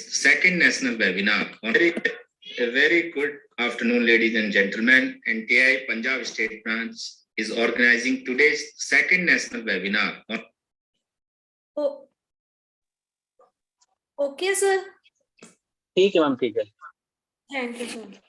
second national webinar. A very good afternoon, ladies and gentlemen. NTI Punjab State Branch is organizing today's second national webinar. Oh, okay, sir. ठीक है ma'am, ठीक है. Thank you, sir.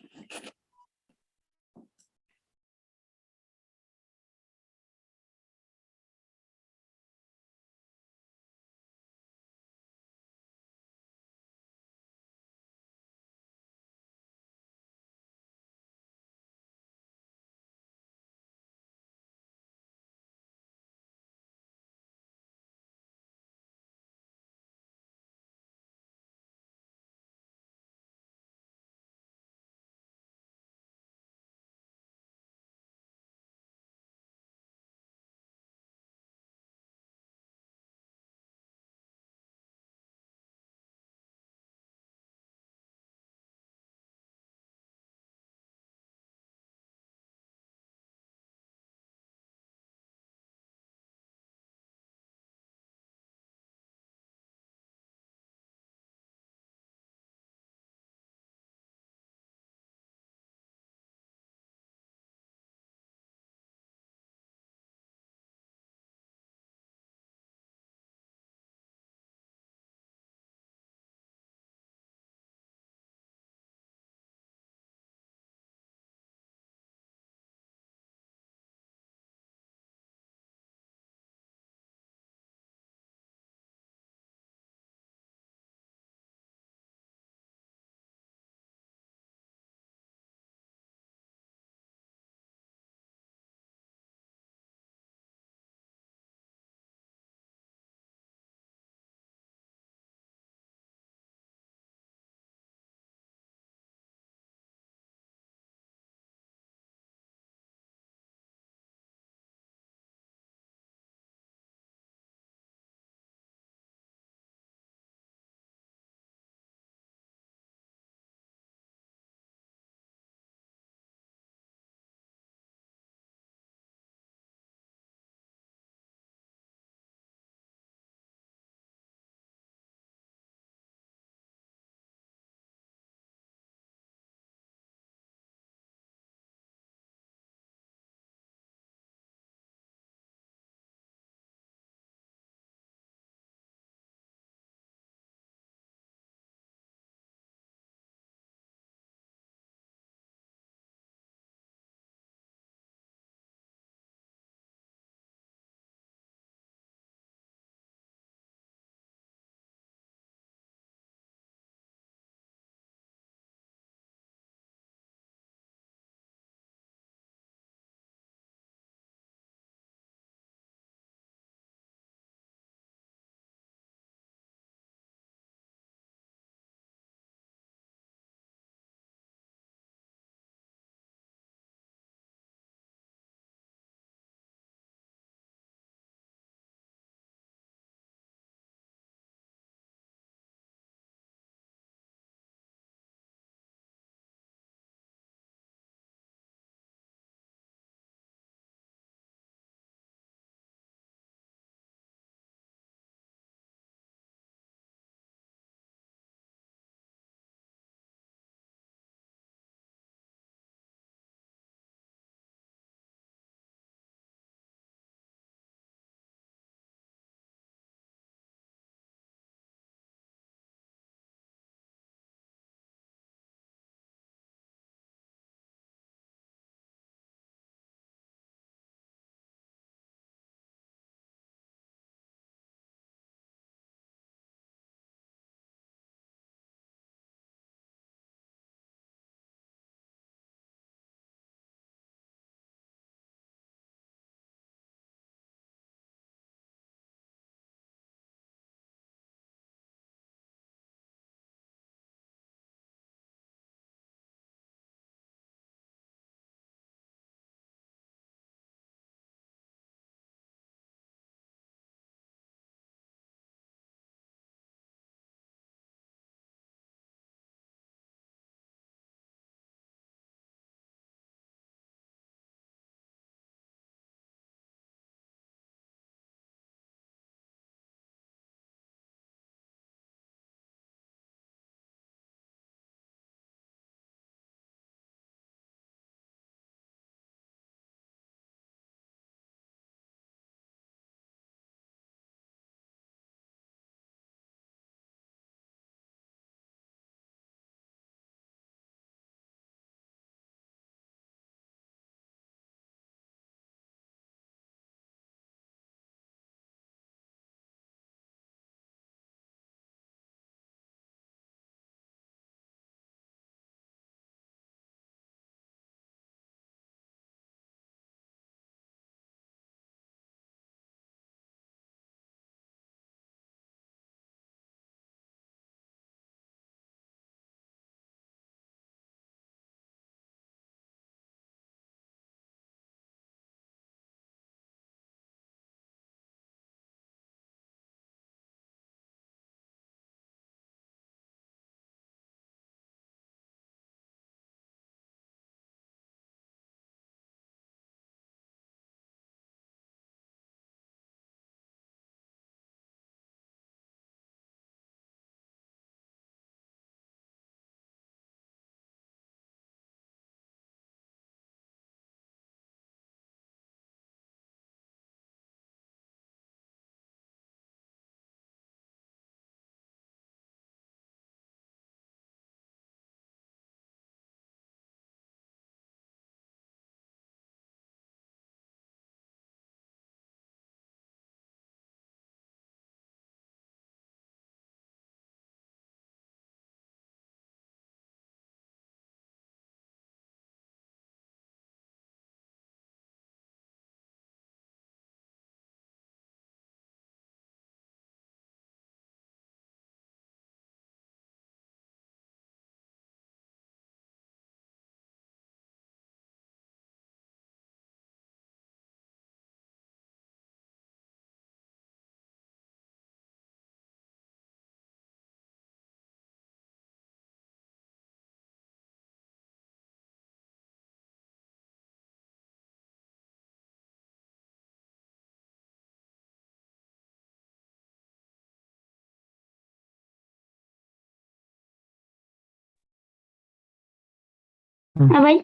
हाँ भाई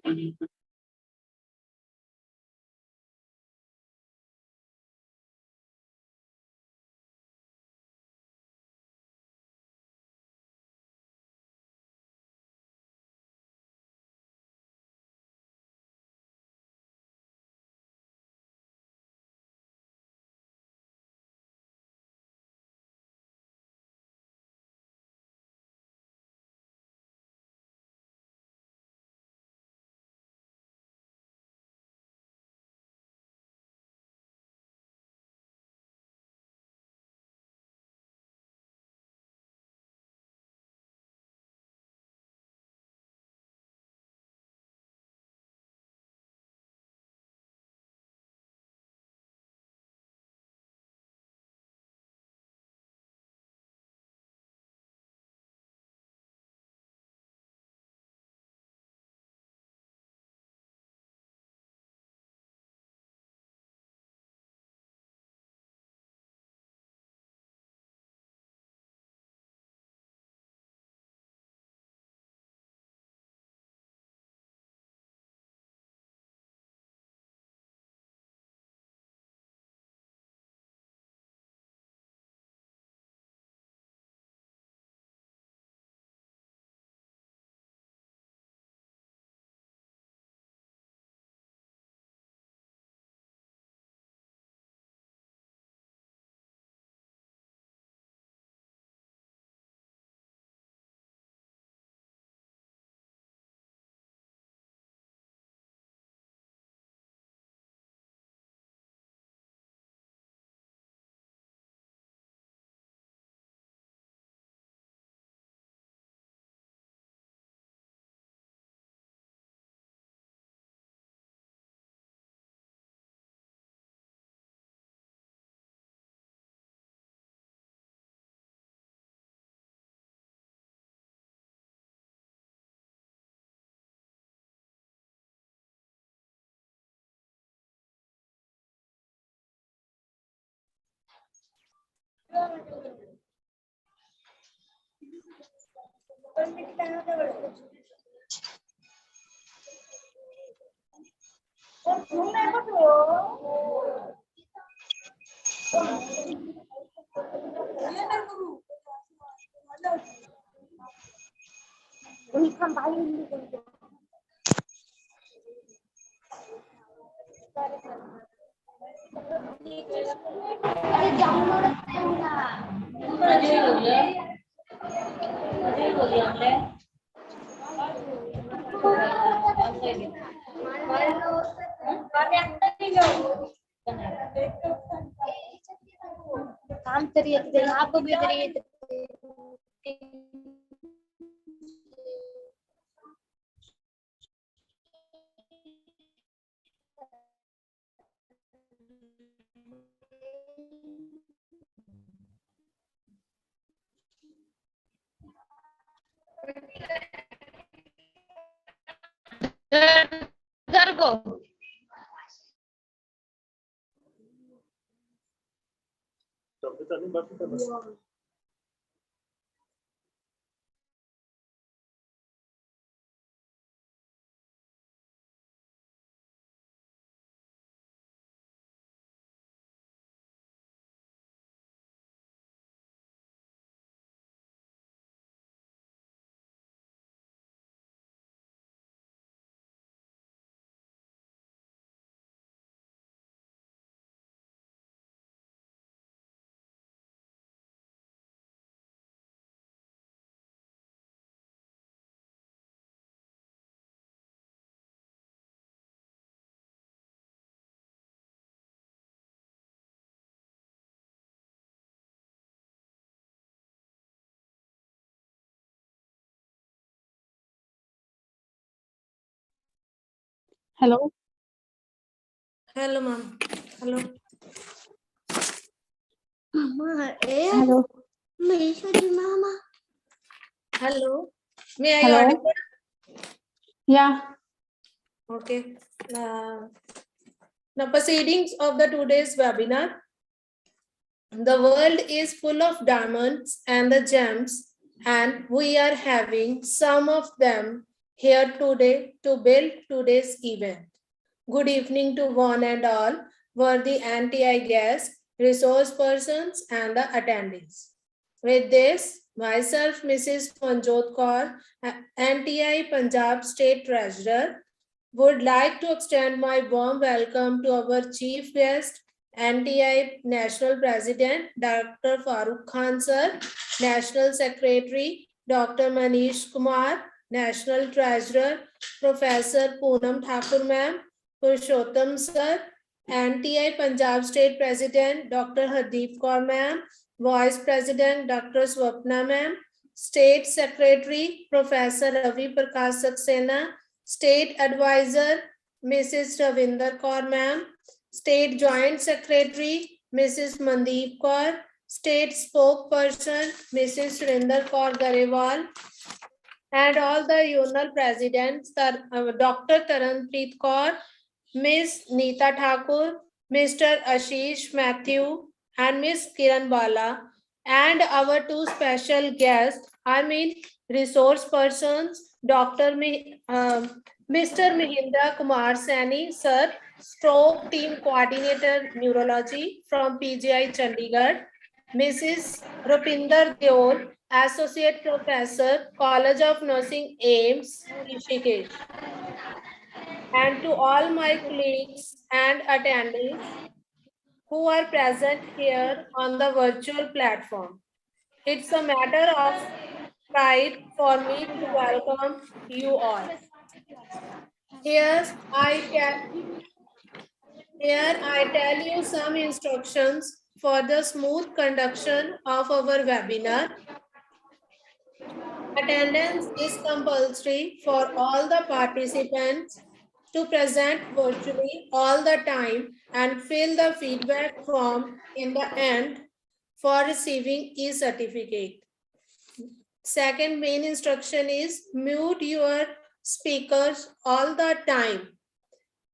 काम करिए आपको भी करिए घर को hello Hello, ma'am. Hello. Hello Hello. May I Hello. audible? या Okay. Now, proceedings of the today's webinar. The world is full of diamonds and the gems, and we are having some of them here today to build today's event. Good evening to one and all, worthy NTI guests, resource persons, and the attendees. With this, myself, Mrs. Manjot Kaur, NTI Punjab State Treasurer, would like to extend my warm welcome to our chief guest, NTI National President, Dr. Farooq Khan Sir, National Secretary, Dr. Manish Kumar, National Treasurer, Professor Poonam Thakur Ma'am, Purushottam Sir, NTI Punjab State President, Dr. Hardeep Kaur Ma'am, Vice President, Dr. Swapna Ma'am, State Secretary, Professor Ravi Prakash Saxena, State Advisor, Mrs. Ravinder Kaur Ma'am, State Joint Secretary, Mrs. Mandeep Kaur, State Spokesperson, Mrs. Surinder Kaur Garewal, and all the Union Presidents, Dr. Taranpreet Kaur, Ms. Neeta Thakur, Mr. Ashish Matthew, and Ms. Kiran Bala, and our two special guests, resource persons, Mr. Mahindra Kumar Sani, Sir, Stroke Team Coordinator Neurology from PGI Chandigarh, Mrs. Rupinder Deol, Associate Professor, College of Nursing, AIMS, Rishikesh. And to all my colleagues and attendees who are present here on the virtual platform. It's a matter of pride for me to welcome you all. Here I tell you some instructions for the smooth conduction of our webinar. Attendance is compulsory for all the participants to present virtually all the time and fill the feedback form in the end for receiving e-certificate. Second main instruction is mute your speakers all the time.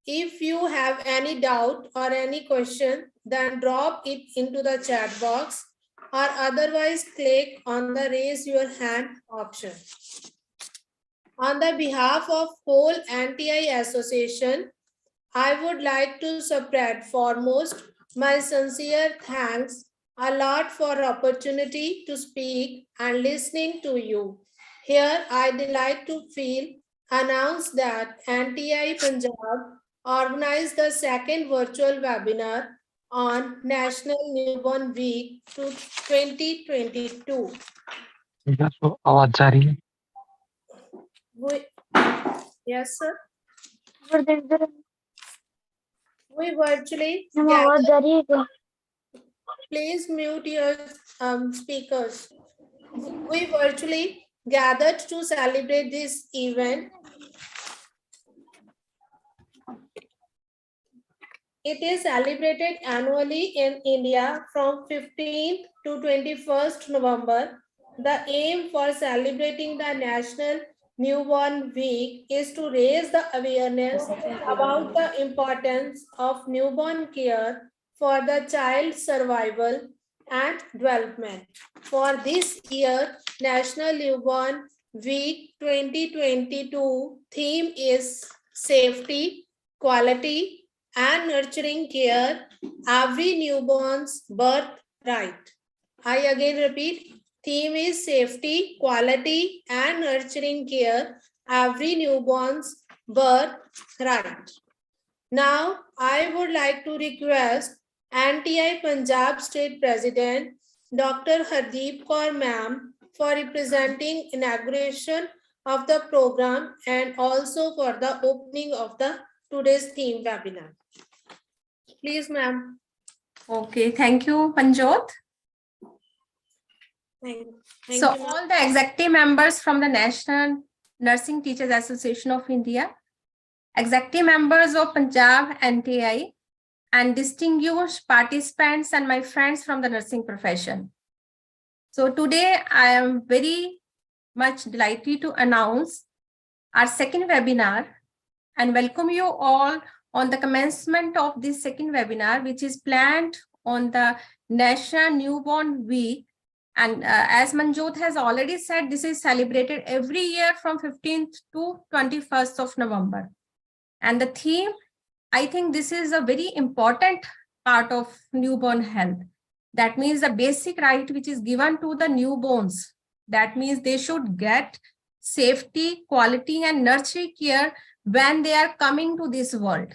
If you have any doubt or any question, then drop it into the chat box or otherwise click on the raise your hand option. On the behalf of whole NTI Association, I would like to spread foremost my sincere thanks a lot for opportunity to speak and listening to you. Here, I'd like to announce that NTI Punjab organized the second virtual webinar on National Newborn Week 2022. Yes, sir. We virtually gather. Please mute your speakers. We virtually gathered to celebrate this event. It is celebrated annually in India from 15th to 21st November. The aim for celebrating the National Newborn Week is to raise the awareness about the importance of newborn care for the child's survival and development. For this year, National Newborn Week 2022 theme is safety, quality, and nurturing care, every newborn's birthright. I again repeat, theme is safety, quality, and nurturing care, every newborn's birthright. Now, I would like to request NTI Punjab State President, Dr. Hardeep Kaur Ma'am, for representing inauguration of the program and also for the opening of the today's theme webinar. Please, ma'am. Okay, thank you, Panjot. Thank So you, all the executive members from the National Nursing Teachers Association of India, executive members of Punjab NTI, and distinguished participants and my friends from the nursing profession. So today I am very much delighted to announce our second webinar and welcome you all on the commencement of this second webinar, which is planned on the National Newborn Week And as Manjot has already said, this is celebrated every year from 15th to 21st of November. And the theme, I think this is a very important part of newborn health. That means the basic right which is given to the newborns. That means they should get safety, quality, and nurturing care when they are coming to this world.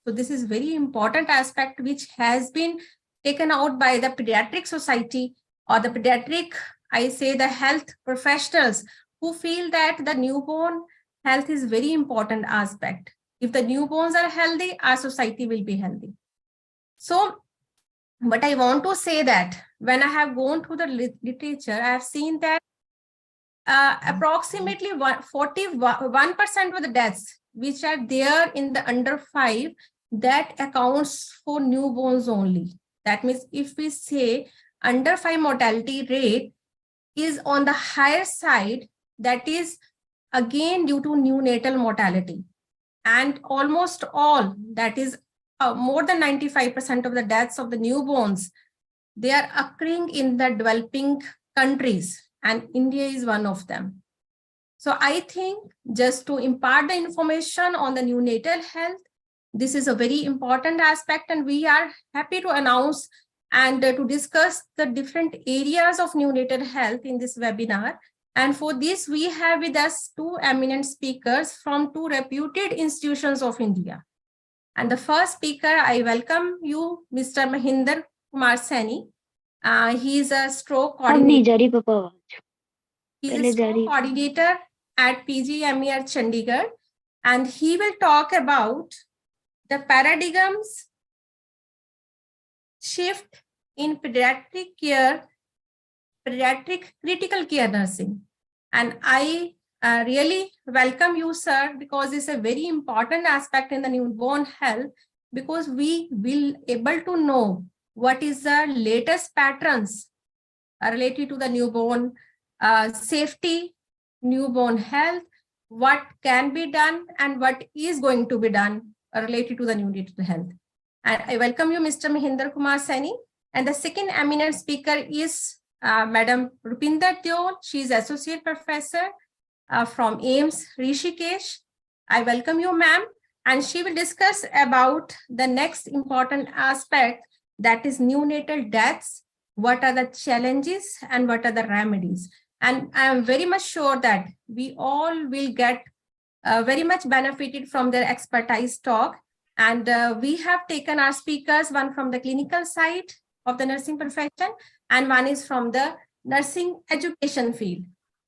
So this is very important aspect which has been taken out by the Pediatric Society or the pediatric, I say the health professionals who feel that the newborn health is very important aspect. If the newborns are healthy, our society will be healthy. So, but I want to say that when I have gone through the literature, I have seen that approximately 41% of the deaths which are there in the under 5, that accounts for newborns only. That means if we say under 5 mortality rate is on the higher side, that is again due to neonatal mortality. And almost all, that is more than 95% of the deaths of the newborns, they are occurring in the developing countries, and India is one of them. So I think just to impart the information on the neonatal health, this is a very important aspect, and we are happy to announce and to discuss the different areas of neonatal health in this webinar. And for this, we have with us 2 eminent speakers from 2 reputed institutions of India. And the first speaker, I welcome you, Mr. Mahinder Kumar Saini. He is a stroke coordinator. He is a stroke coordinator at PGMER Chandigarh, and he will talk about the paradigms shift in pediatric care, pediatric critical care nursing. And I really welcome you, sir, because it's a very important aspect in the newborn health, because we will able to know what is the latest patterns related to the newborn safety, newborn health, what can be done and what is going to be done related to the neonatal health. And I welcome you, Mr. Mahinder Kumar Saini. And the second eminent speaker is Madam Rupinder Deol. She is Associate Professor from AIIMS Rishikesh. I welcome you, ma'am. And she will discuss about the next important aspect, that is neonatal deaths. What are the challenges and what are the remedies? And I am very much sure that we all will get very much benefited from their expertise talk. And we have taken our speakers, one from the clinical side of the nursing profession, and one is from the nursing education field.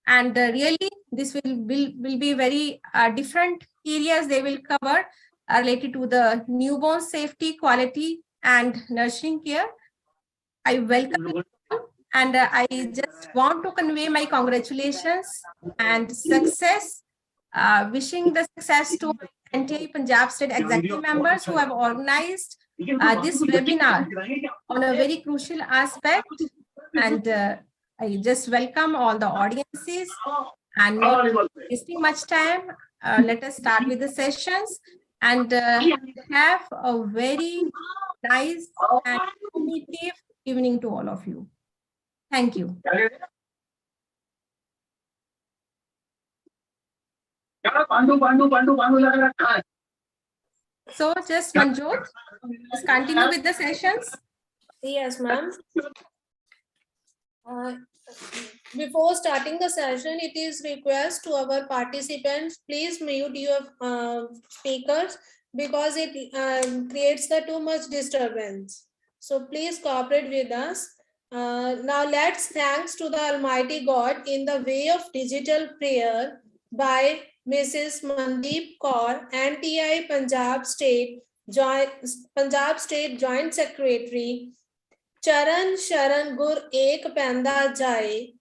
And really, this will be very different areas they will cover related to the newborn safety, quality, and nurturing care. I welcome you, and I just want to convey my congratulations and success, wishing the success to NTI Punjab State Executive members who have organized this webinar on a very crucial aspect. And I just welcome all the audiences, and not wasting much time, let us start with the sessions and have a very nice and informative evening to all of you. Thank you. So just Manjot, let's continue with the sessions. Yes, ma'am. Before starting the session, it is request to our participants, please mute your speakers, because it creates the too much disturbance. So please cooperate with us. Now let's thanks to the Almighty God in the way of digital prayer by Mrs. Mandeep Kaur, NTI Punjab State Joint Secretary. चरण शरण गुर एक पैंदा जाए,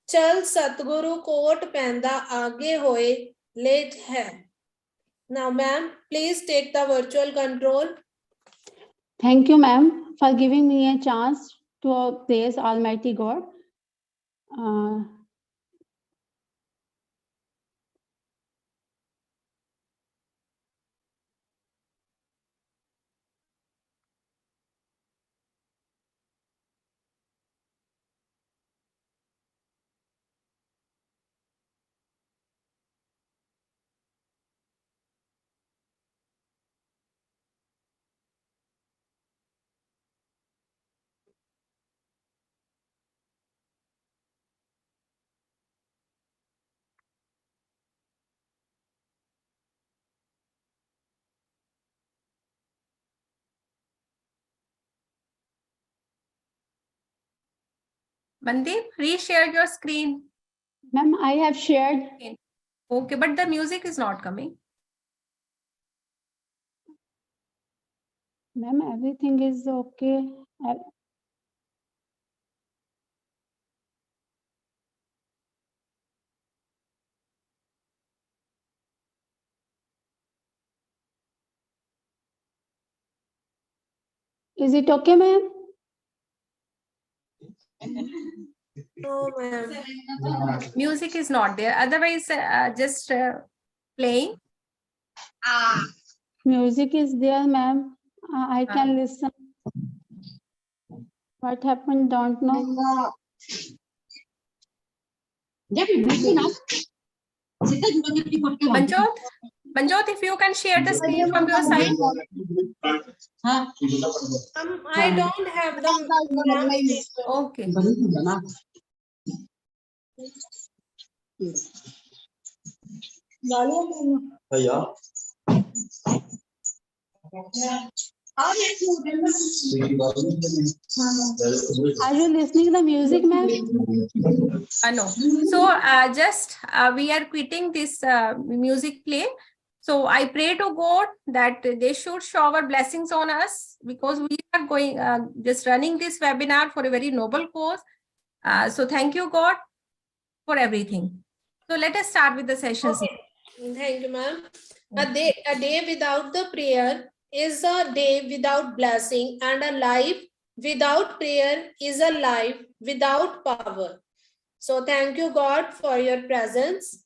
चल सतगुरु coat पैंदा आगे होए लेट है. Now, ma'am, please take the virtual control. Thank you, ma'am, for giving me a chance to praise Almighty God. Mandeep, reshare your screen. Ma'am, I have shared. Okay, but the music is not coming. Ma'am, everything is okay. Is it okay, ma'am? No, ma'am. Music is not there. Otherwise, just playing. Music is there, ma'am. I can listen. What happened, don't know. Manjot, if you can share the screen from your side. I don't have the. Okay. Are you listening the music, ma'am? No. So we are quitting this music play. So I pray to God that they should shower blessings on us, because we are going just running this webinar for a very noble cause. So thank you, God, for everything. So let us start with the sessions. Okay. Thank you, ma'am. A day without the prayer is a day without blessing, and a life without prayer is a life without power. So thank you, God, for your presence.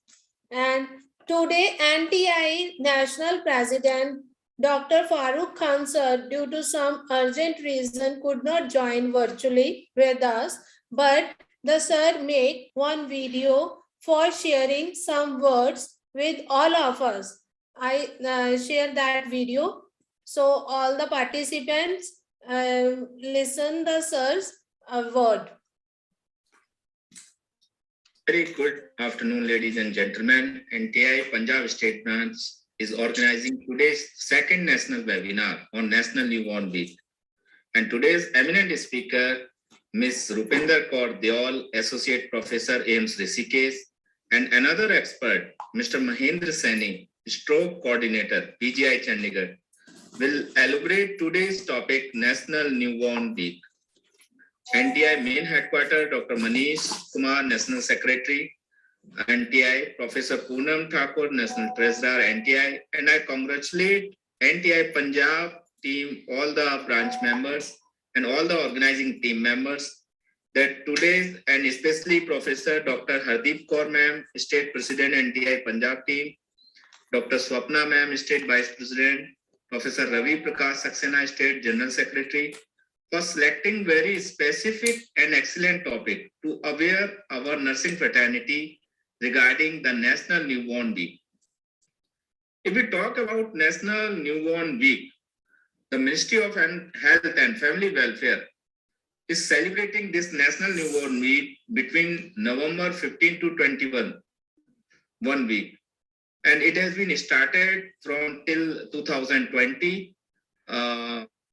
And today, NTI National President Dr. Farooq Khan sir, due to some urgent reason, could not join virtually with us, but the sir made one video for sharing some words with all of us. I share that video. So all the participants listen the sir's word. Very good afternoon, ladies and gentlemen. NTI Punjab State Branch is organizing today's second national webinar on National Newborn Week. And today's eminent speaker, Ms. Rupinder Kaur Deol, Associate Professor, AIIMS Rishikesh, and another expert, Mr. Mahendra Saini, Stroke Coordinator, PGI Chandigarh, will elaborate today's topic, National Newborn Week. NTI main headquarter, Dr. Manish Kumar, National Secretary, NTI, Professor Poonam Thakur, National Treasurer, NTI, and I congratulate NTI Punjab team, all the branch members, and all the organizing team members that today's, and especially Professor Dr. Hardeep Kaur ma'am, State President, NTI Punjab team, Dr. Swapna ma'am, State Vice President, Professor Ravi Prakash Saxena, State General Secretary, for selecting very specific and excellent topic to aware our nursing fraternity regarding the National Newborn Week. If we talk about National Newborn Week, the Ministry of Health and Family Welfare is celebrating this National Newborn Week between November 15 to 21, 1 week. And it has been started from till 2020.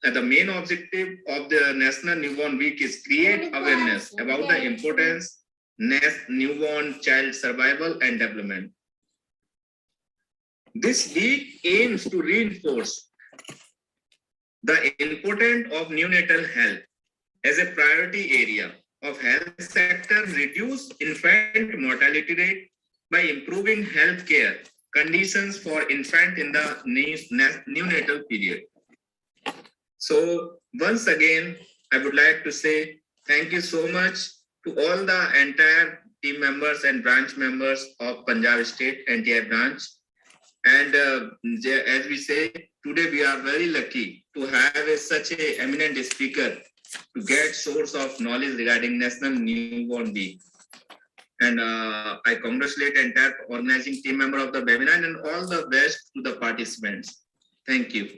And the main objective of the National Newborn Week is create awareness about the importance of newborn child survival and development. This week aims to reinforce the importance of neonatal health as a priority area of health sector, reduce infant mortality rate by improving healthcare conditions for infant in the neonatal period. So once again, I would like to say thank you so much to all the entire team members and branch members of Punjab State NTI branch. And as we say, today we are very lucky to have such an eminent speaker to get source of knowledge regarding National Newborn Week. And I congratulate the entire organizing team member of the webinar and all the best to the participants. Thank you.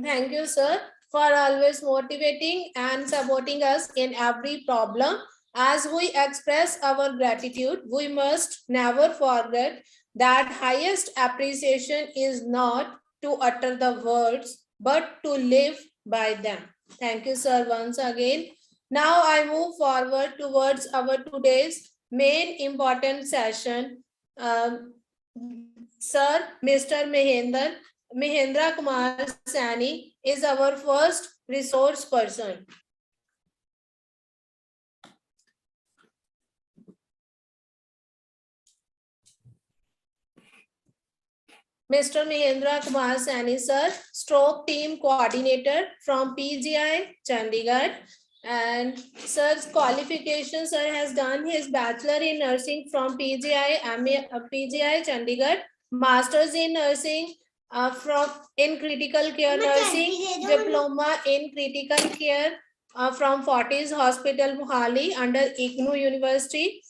Thank you, sir, for always motivating and supporting us in every problem. As we express our gratitude, we must never forget that highest appreciation is not to utter the words, but to live by them. Thank you, sir, once again. Now I move forward towards our today's main important session. Sir, Mr. Mahendra Kumar Sani is our first resource person. Mr. Mahendra Kumar Sani, sir, stroke team coordinator from PGI Chandigarh. And sir's qualification, sir has done his bachelor in nursing from PGI Chandigarh, masters in nursing from in critical care nursing, diploma in critical care from Fortis Hospital Mohali under IGNOU University.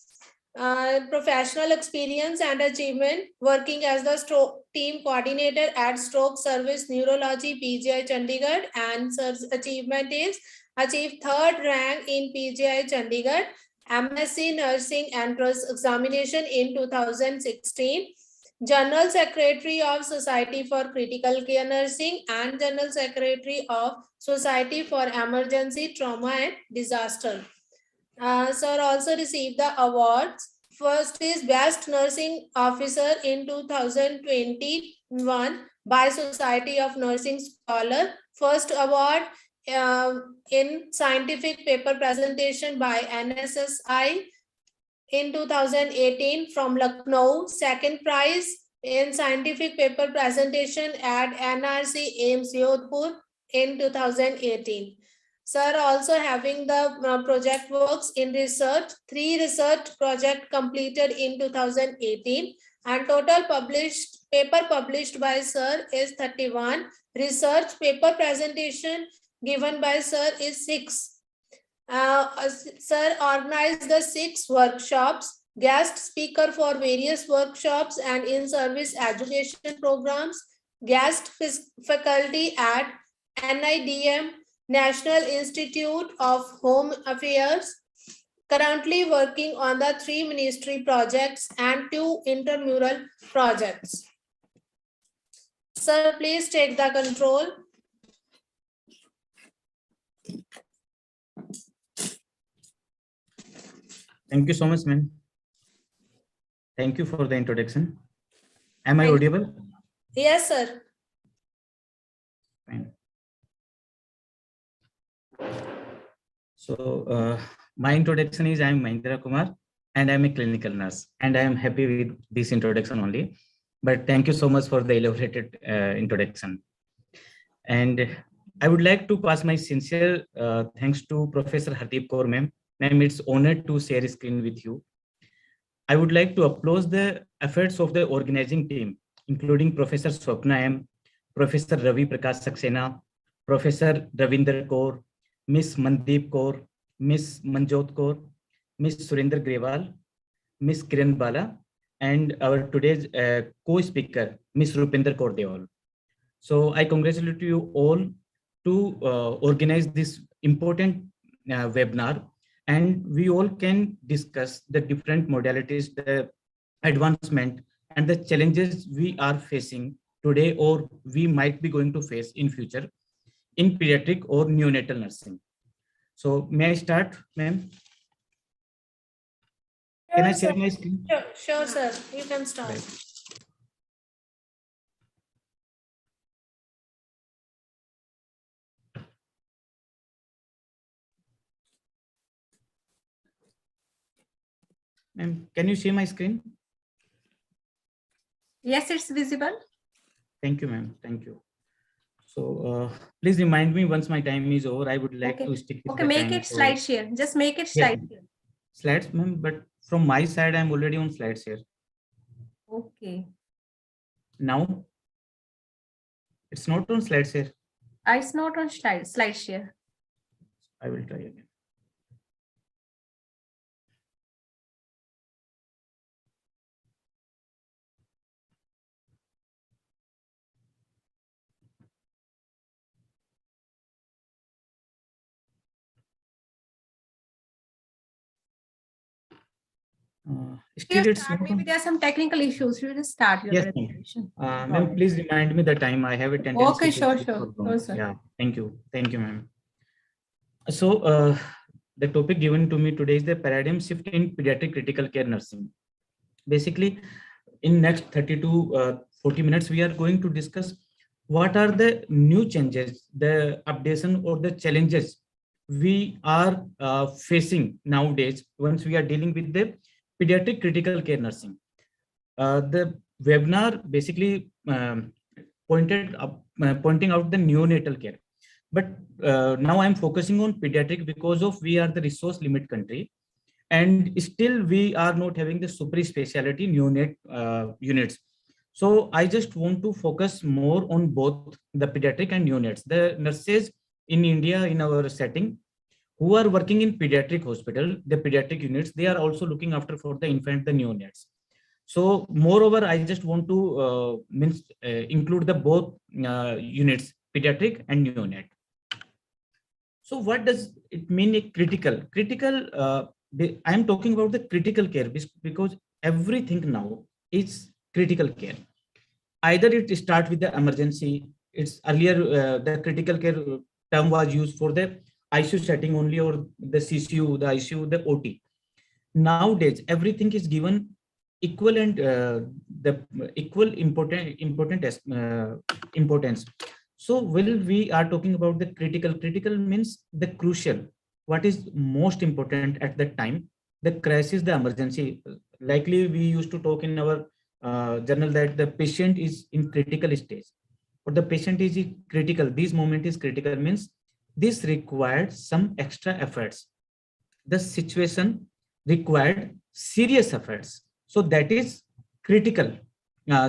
Professional experience and achievement working as the stroke team coordinator at Stroke Service Neurology PGI Chandigarh, and sir's achievement is achieved 3rd rank in PGI Chandigarh, MSc Nursing Entrance Examination in 2016, General Secretary of Society for Critical Care Nursing and General Secretary of Society for Emergency Trauma and Disaster. Sir also received the awards. First is Best Nursing Officer in 2021 by Society of Nursing Scholar. First award in scientific paper presentation by NSSI in 2018 from Lucknow. Second prize in scientific paper presentation at NRC AIMS Jodhpur in 2018. Sir also having the project works in research, 3 research project completed in 2018, and total paper published by sir is 31. Research paper presentation given by sir is 6. Sir organized the 6 workshops, guest speaker for various workshops and in-service education programs, guest faculty at NIDM, National Institute of Home Affairs, currently working on the 3 ministry projects and 2 intramural projects. Sir, please take the control. Thank you so much, ma'am. Thank you for the introduction. Am I Thank audible? Yes, sir. Fine. So my introduction is I am Mahendra Kumar and I am a clinical nurse, and I am happy with this introduction only. But thank you so much for the elaborated introduction. And I would like to pass my sincere thanks to Professor Hardeep Kaur ma'am. Ma'am, it's honored to share a screen with you. I would like to applaud the efforts of the organizing team, including Professor Swapna M, Professor Ravi Prakash Saxena, Professor Ravinder Kaur, Miss Mandeep Kaur, Miss Manjot Kaur, Miss Surinder Grewal, Miss Kiran Bala, and our today's co-speaker, Miss Rupinder Kaur Deol. So I congratulate you all to organize this important webinar, and we all can discuss the different modalities, the advancement and the challenges we are facing today or we might be going to face in future in pediatric or neonatal nursing. So may I start, ma'am? Can I share my screen? Sure, sir. You can start. Right. Ma'am, can you see my screen? Yes, it's visible. Thank you, ma'am. Thank you. So please remind me once my time is over. I would like to stick with Okay, the make time it for slide share. Just make it Yes, slide ma'am. share. Slides, ma'am, but from my side, I'm already on slides here. Okay. Now, it's not on slides here. It's not on slide share. I will try again. Still, You it's start. not Maybe on. there are some technical issues. You just start your Yes, ma'am. presentation. Ma'am, please remind me the time. I have a tendency Okay, to sure, speak sure. for long. Sure, sir. Yeah, thank you. Thank you, ma'am. So, the topic given to me today is the paradigm shift in pediatric critical care nursing. Basically, in next 30 to 40 minutes, we are going to discuss what are the new changes, the updation or the challenges we are facing nowadays once we are dealing with the pediatric critical care nursing. The webinar basically pointing out the neonatal care, but now I'm focusing on pediatric because of we are the resource limit country, and still we are not having the super specialty neonate units. So I just want to focus more on both the pediatric and neonates. The nurses in India in our setting who are working in pediatric hospital, the pediatric units, they are also looking after for the infant, the neonates. So moreover, I just want to include the both units, pediatric and neonate. So what does it mean a critical? I am talking about the critical care because everything now is critical care. Either it start with the emergency. It's earlier the critical care term was used for the ICU setting only, or the CCU, the ICU, the OT. Nowadays, everything is given equal and the equal importance. So when we are talking about the critical means the crucial, what is most important at that time, the crisis, the emergency. Likely we used to talk in our journal that the patient is in critical stage, or the patient is critical. This moment is critical means this required some extra efforts. The situation required serious efforts. So that is critical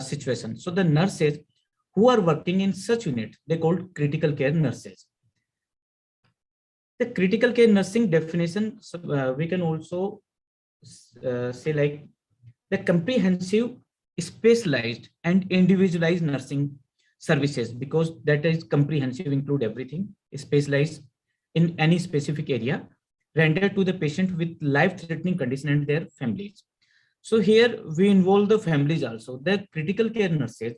situation. So the nurses who are working in such unit, they called critical care nurses. The critical care nursing definition, we can also say like the comprehensive, specialized and individualized nursing services, because that is comprehensive, include everything, specialized in any specific area, rendered to the patient with life-threatening condition and their families. So here we involve the families also. The critical care nurses,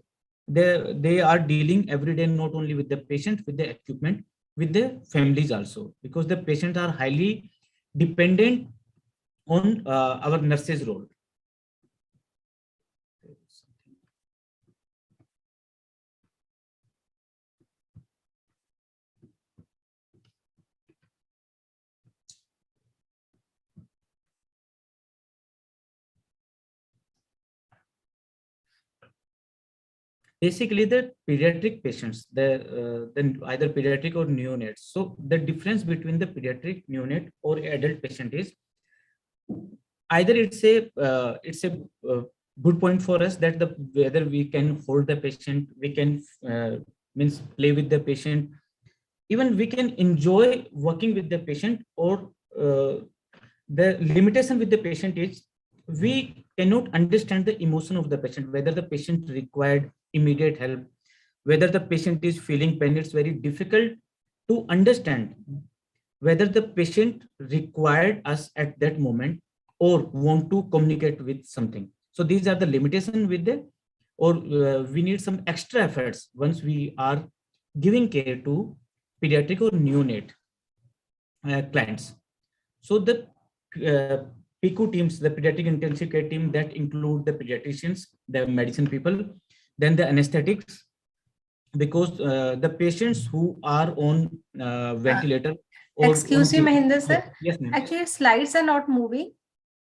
they are dealing every day not only with the patient, with the equipment, with the families also, because the patients are highly dependent on our nurses' role. Basically, the pediatric patients, then either pediatric or neonates. So the difference between the pediatric, neonate, or adult patient is either it's a good point for us that whether we can hold the patient, we can means play with the patient, even we can enjoy working with the patient, or the limitation with the patient is we cannot understand the emotion of the patient, whether the patient required immediate help, whether the patient is feeling pain. It's very difficult to understand whether the patient required us at that moment or want to communicate with something. So these are the limitations with the, or we need some extra efforts once we are giving care to pediatric or neonate clients. So the PICU teams, the pediatric intensive care team, that include the pediatricians, the medicine people, then the anesthetics, because the patients who are on ventilator. Excuse me, Mahinder sir. Yes, ma'am. Actually, slides are not moving.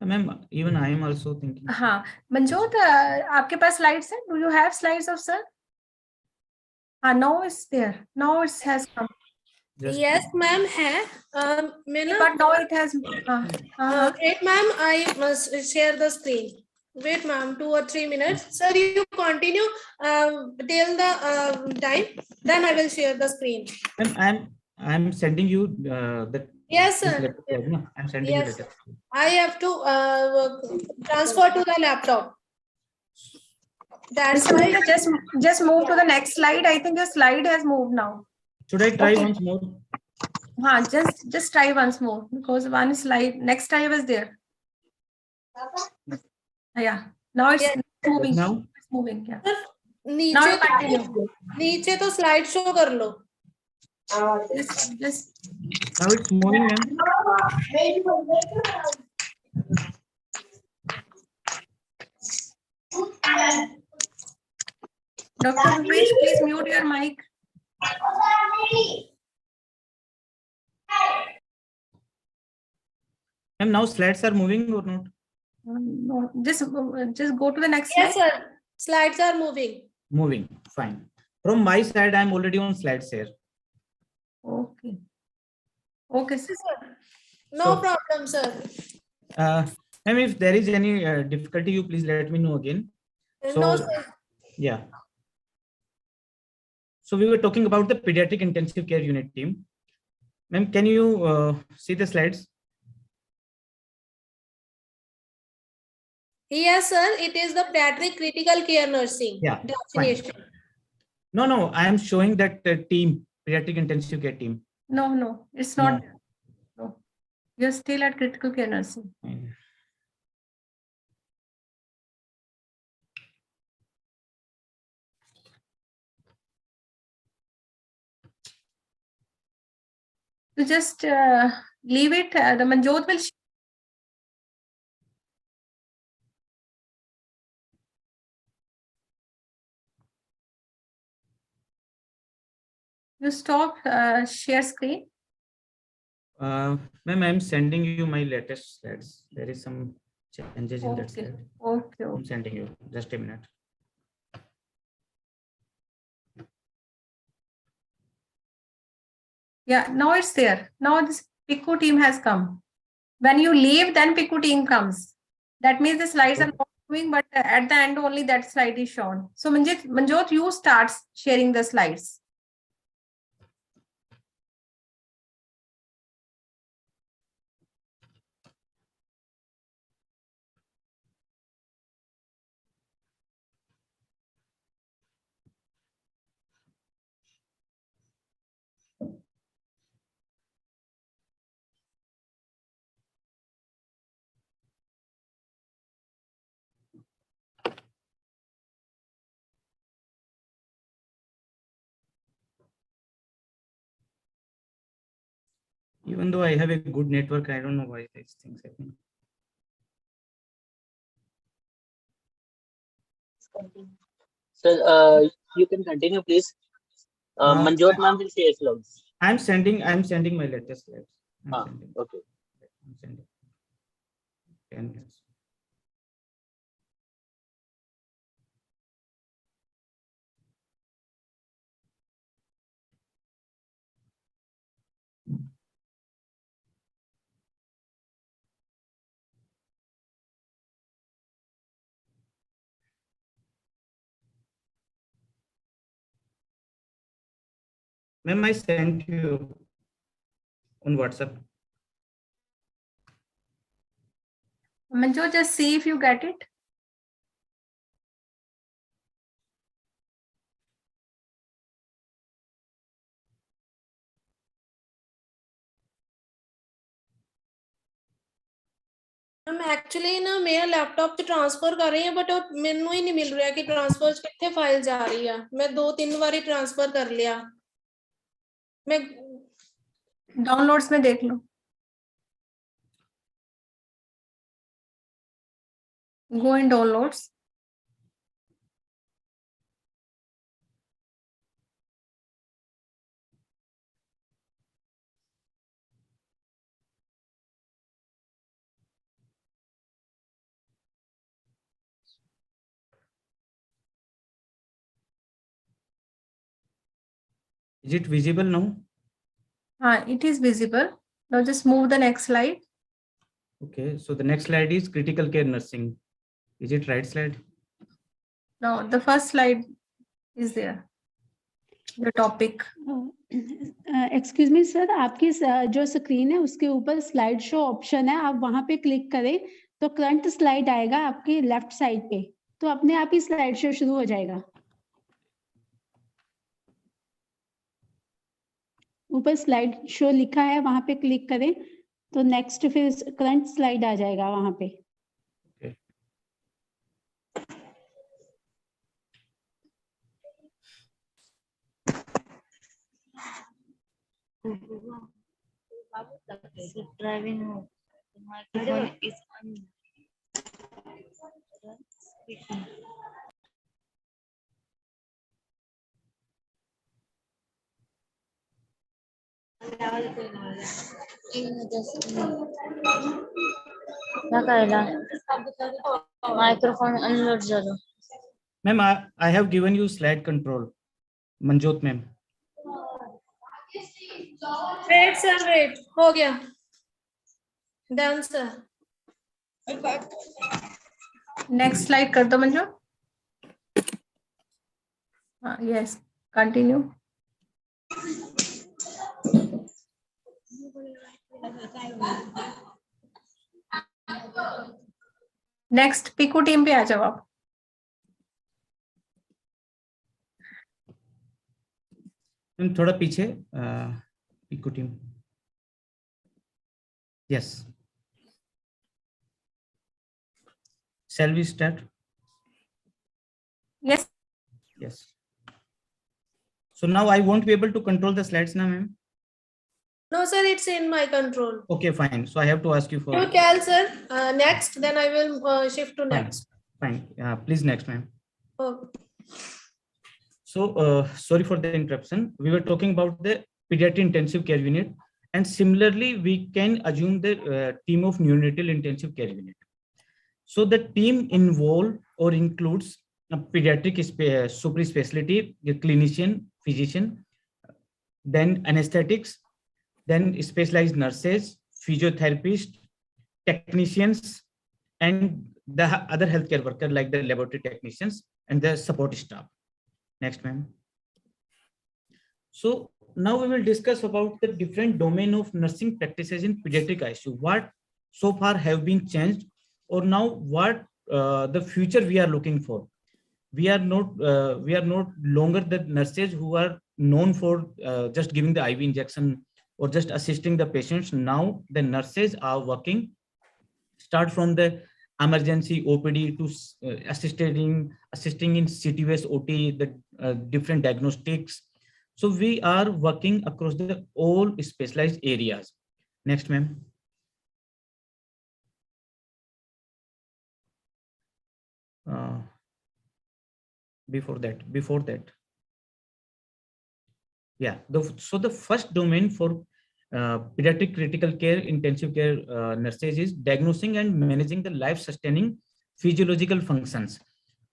Ma'am, even I am also thinking. हाँ, Manjot, आपके पास slides हैं? Do you have slides of sir? Now it's there. Now it has come. Yes, ma'am, है. But now it has. Wait, ma'am, I must share the screen. Wait, ma'am, 2 or 3 minutes. Sir, you continue till the time. Then I will share the screen. Ma'am, I'm sending you the. Yes, sir. I'm sending you later. I have to transfer to the laptop. That's why. Just move to the next slide. I think the slide has moved now. Should I try once more? Just try once more, because one slide, next time was there. Yeah. Now it's Yeah. moving. Now? It's moving. Yeah. Now नीचे you continue. नीचे तो slide show कर लो. Just Now it's moving, ma'am. Dr. Rupesh, please mute your mic. Ma'am, now slides are moving or not? No, just go to the next Yes, slide. sir. Slides are moving. Moving, fine. From my side, I'm already on slides here. Okay. Okay, Yes, sir. sir. No So- problem, sir. Ma'am, if there is any difficulty, you please let me know again. No, So, sir. yeah. So we were talking about the pediatric intensive care unit team. Ma'am, can you see the slides? Yes, sir. It is the pediatric critical care nursing. Yeah, fine. Definition. No, I am showing that team, pediatric intensive care team. No, it's No. not. No. You're still at critical care nursing. Fine. You just leave it. The Manjot will. You stop share screen. Ma'am, I'm sending you my latest slides. There is some changes in that Okay. slide. Okay. I'm sending you. Just a minute. Yeah, now it's there. Now this PICU team has come. When you leave, then PICU team comes. That means the slides are not moving, but at the end only that slide is shown. So Manjot, you start sharing the slides. Even though I have a good network, I don't know why these things happen. Sir, you can continue, please. Manjot ma'am will share slides. I'm sending my latest slides. I'm sending. Okay. I'm sending. 10 minutes. Ma'am, I sent you on WhatsApp. Manjot, just see if you get it. Ma'am actually ना मेरा laptop ਤੇ transfer ਕਰ ਰਹੀ ਹਾਂ but ਮੈਨੂੰ ਹੀ ਨਹੀਂ ਮਿਲ ਰਿਹਾ ਕਿ ਟ੍ਰਾਂਸਫਰ ਕਿੱਥੇ ਫਾਈਲ ਜਾ ਰਹੀ ਆ ਮੈਂ 2-3 ਵਾਰੀ ट्रांसफर कर लिया मैं डाउनलोड्स में देख लो गो इन downloads Is it visible now? it is visible. Now just move the next slide. Okay, so the next slide is critical care nursing. Is it right slide? Now the first slide is there. The topic. Excuse me sir, आपकी जो screen है उसके ऊपर slide show option है, आप वहां पे click करें तो करंट स्लाइड आएगा आपके लेफ्ट साइड पे, तो अपने आप ही स्लाइड शो शुरू हो जाएगा। ऊपर स्लाइड शो लिखा है, वहां पे क्लिक करें तो नेक्स्ट फिर करंट स्लाइड आ जाएगा वहां पे। Driving microphone is on. Microphone unload झालं. Ma'am, I have given you slide control. Manjot ma'am. Wait sir, wait. हो गया. Done sir. Next slide कर दो Manju. Yes, continue. Next, Piku team पे आ जाओ आप. मैम थोड़ा पीछे Piko team. Yes. Shall we start? Yes. Yes. So now I won't be able to control the slides now, ma'am. No sir, it's in my control. Okay, fine. So I have to ask you for. You tell sir, next, then I will shift to Fine. next. Fine. Please next, ma'am. Okay. So sorry for the interruption. We were talking about the pediatric intensive care unit, and similarly we can assume the team of neonatal intensive care unit. So the team involved or includes a pediatric super specialty, a clinician, physician, then anesthetics, then specialized nurses, physiotherapists, technicians, and the other healthcare worker like the laboratory technicians and the support staff. Next, ma'am. So now we will discuss about the different domain of nursing practices in pediatric ICU. What so far have been changed, or now what the future we are looking for. We are not longer the nurses who are known for just giving the IV injection or just assisting the patients. Now the nurses are working, start from the emergency OPD to assisting in CTUS, OT, the different diagnostics. So we are working across the all specialized areas. Next, ma'am. Before that. Yeah. So the first domain for pediatric critical care, intensive care nurses is diagnosing and managing the life-sustaining physiological functions.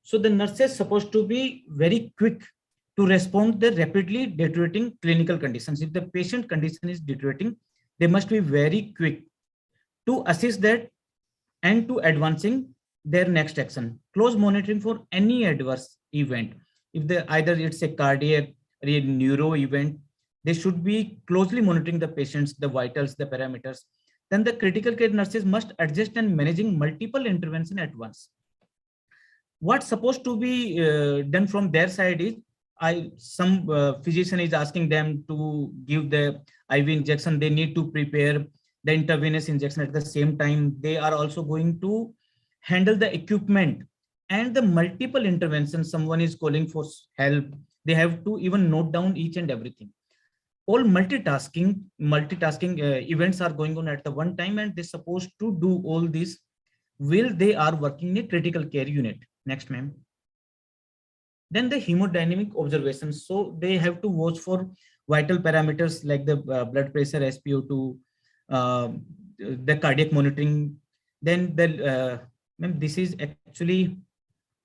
So the nurse is supposed to be very quick to respond to the rapidly deteriorating clinical conditions. If the patient condition is deteriorating, they must be very quick to assist that and to advancing their next action. Close monitoring for any adverse event. If either it's a cardiac or a neuro event, they should be closely monitoring the patients, the vitals, the parameters. Then the critical care nurses must adjust and managing multiple interventions at once. What's supposed to be done from their side is, some physician is asking them to give the IV injection. They need to prepare the intravenous injection at the same time. They are also going to handle the equipment and the multiple interventions. Someone is calling for help. They have to even note down each and everything. All multitasking events are going on at the one time, and they're supposed to do all this while they are working in a critical care unit. Next, ma'am. Then the hemodynamic observations. So they have to watch for vital parameters like the blood pressure, SpO2, the cardiac monitoring. Then the ma'am, this is actually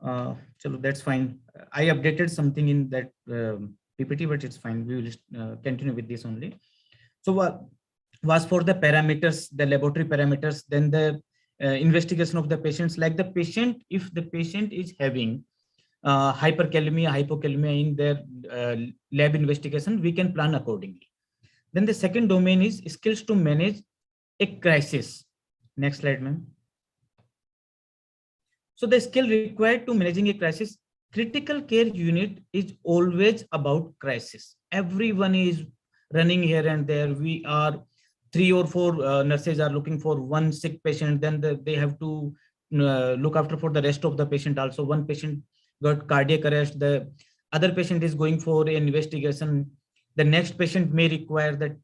so that's fine. I updated something in that PPT, but it's fine. We will continue with this only. So was for the parameters, the laboratory parameters, then the investigation of the patients, like the patient, if the patient is having hyperkalemia, hypokalemia in their lab investigation, we can plan accordingly. Then the second domain is skills to manage a crisis. Next slide, ma'am. So the skill required to managing a crisis, critical care unit is always about crisis. Everyone is running here and there. We are 3 or 4 nurses are looking for one sick patient. Then they have to look after for the rest of the patient. Also, one patient got cardiac arrest. The other patient is going for an investigation. The next patient may require that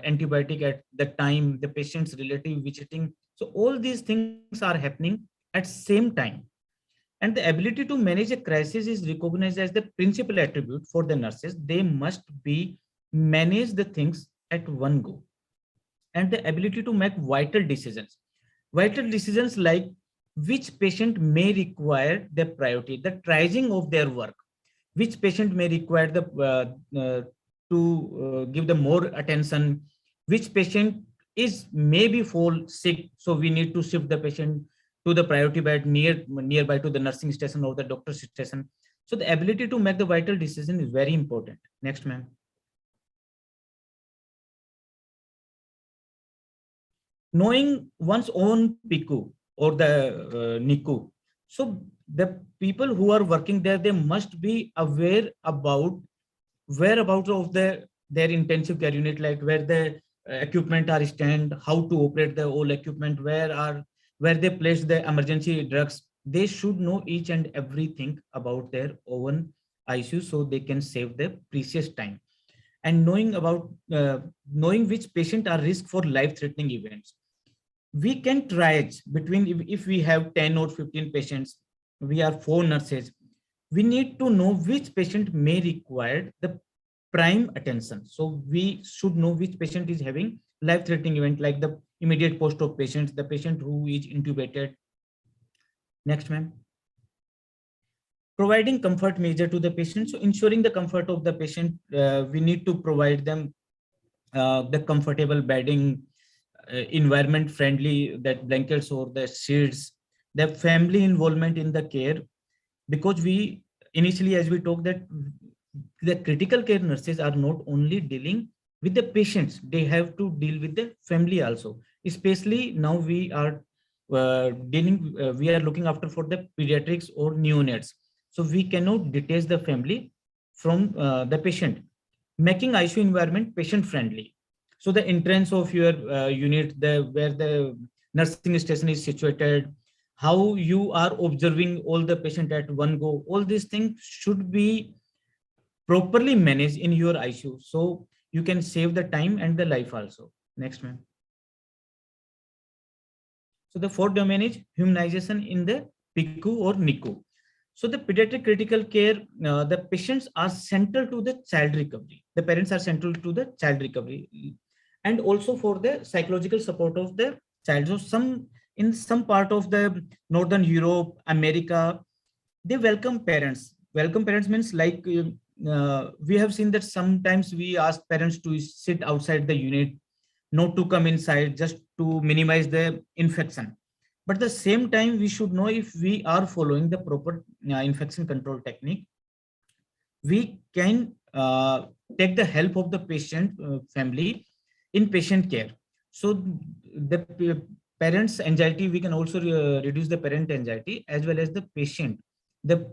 antibiotic at the time, the patient's relative visiting. So all these things are happening at same time. And the ability to manage a crisis is recognized as the principal attribute for the nurses. They must be manage the things at one go. And the ability to make vital decisions like which patient may require the priority, the triaging of their work, which patient may require the to give the more attention, which patient is maybe fall sick, so we need to shift the patient to the priority bed nearby to the nursing station or the doctor's station. So the ability to make the vital decision is very important. Next, ma'am. Knowing one's own PICU or the NICU. So the people who are working there, they must be aware about whereabouts of their intensive care unit, like where the equipment are stand, how to operate the whole equipment, where they place the emergency drugs. They should know each and everything about their own ICU so they can save their precious time. And knowing which patient are risk for life-threatening events. We can triage between, if we have 10 or 15 patients, we are 4 nurses, we need to know which patient may require the prime attention. So we should know which patient is having life-threatening event, like the immediate post-op patients, the patient who is intubated. Next, ma'am. Providing comfort measure to the patient. So ensuring the comfort of the patient, we need to provide them the comfortable bedding, environment friendly, that blankets or the sheets, the family involvement in the care, because we initially, as we talked, that the critical care nurses are not only dealing with the patients, they have to deal with the family also. Especially now we are we are looking after for the pediatrics or neonates. So we cannot detach the family from the patient, making ICU environment patient friendly. So the entrance of your unit, where the nursing station is situated, how you are observing all the patient at one go, all these things should be properly managed in your ICU, so you can save the time and the life also. Next, ma'am. So the fourth domain is humanization in the PICU or NICU. So the pediatric critical care, the patients are central to the child recovery. The parents are central to the child recovery, and also for the psychological support of the child. So in some part of the Northern Europe, America, they welcome parents. Welcome parents means like we have seen that sometimes we ask parents to sit outside the unit, not to come inside, just to minimize the infection. But at the same time, we should know if we are following the proper infection control technique, we can take the help of the patient family in patient care. So the parents' anxiety, we can also reduce the parent anxiety as well as the patient. The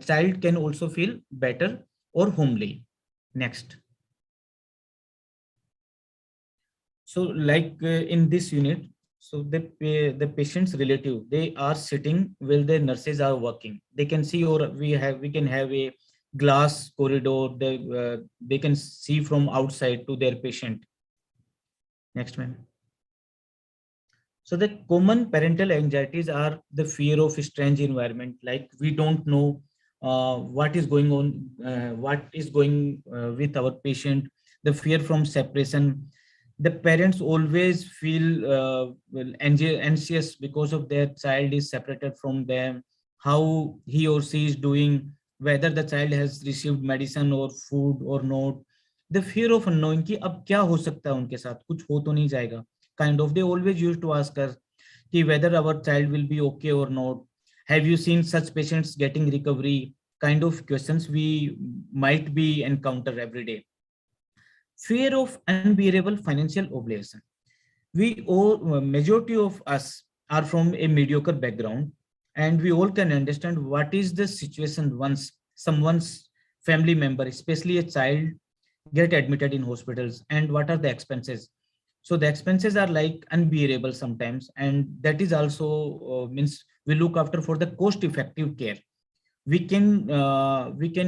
child can also feel better or homely. Next. So like in this unit, so the patient's relative, they are sitting while the nurses are working. They can see, or we can have a glass corridor. They can see from outside to their patient. Next, ma'am. So the common parental anxieties are the fear of strange environment, like we don't know what is going on, what is going with our patient, the fear from separation. The parents always feel anxious because of their child is separated from them, how he or she is doing, whether the child has received medicine or food or not. The fear of unknowing कि अब क्या हो सकता है उनके साथ, कुछ हो तो नहीं जाएगा. Kind of, they always used to ask us whether our child will be okay or not. Have you seen such patients getting recovery? Kind of questions we might be encounter every day. Fear of unbearable financial obligation. We all, majority of us are from a mediocre background, and we all can understand what is the situation once someone's family member, especially a child, get admitted in hospitals, and what are the expenses. So the expenses are like unbearable sometimes, and that is also means we look after for the cost-effective care. We can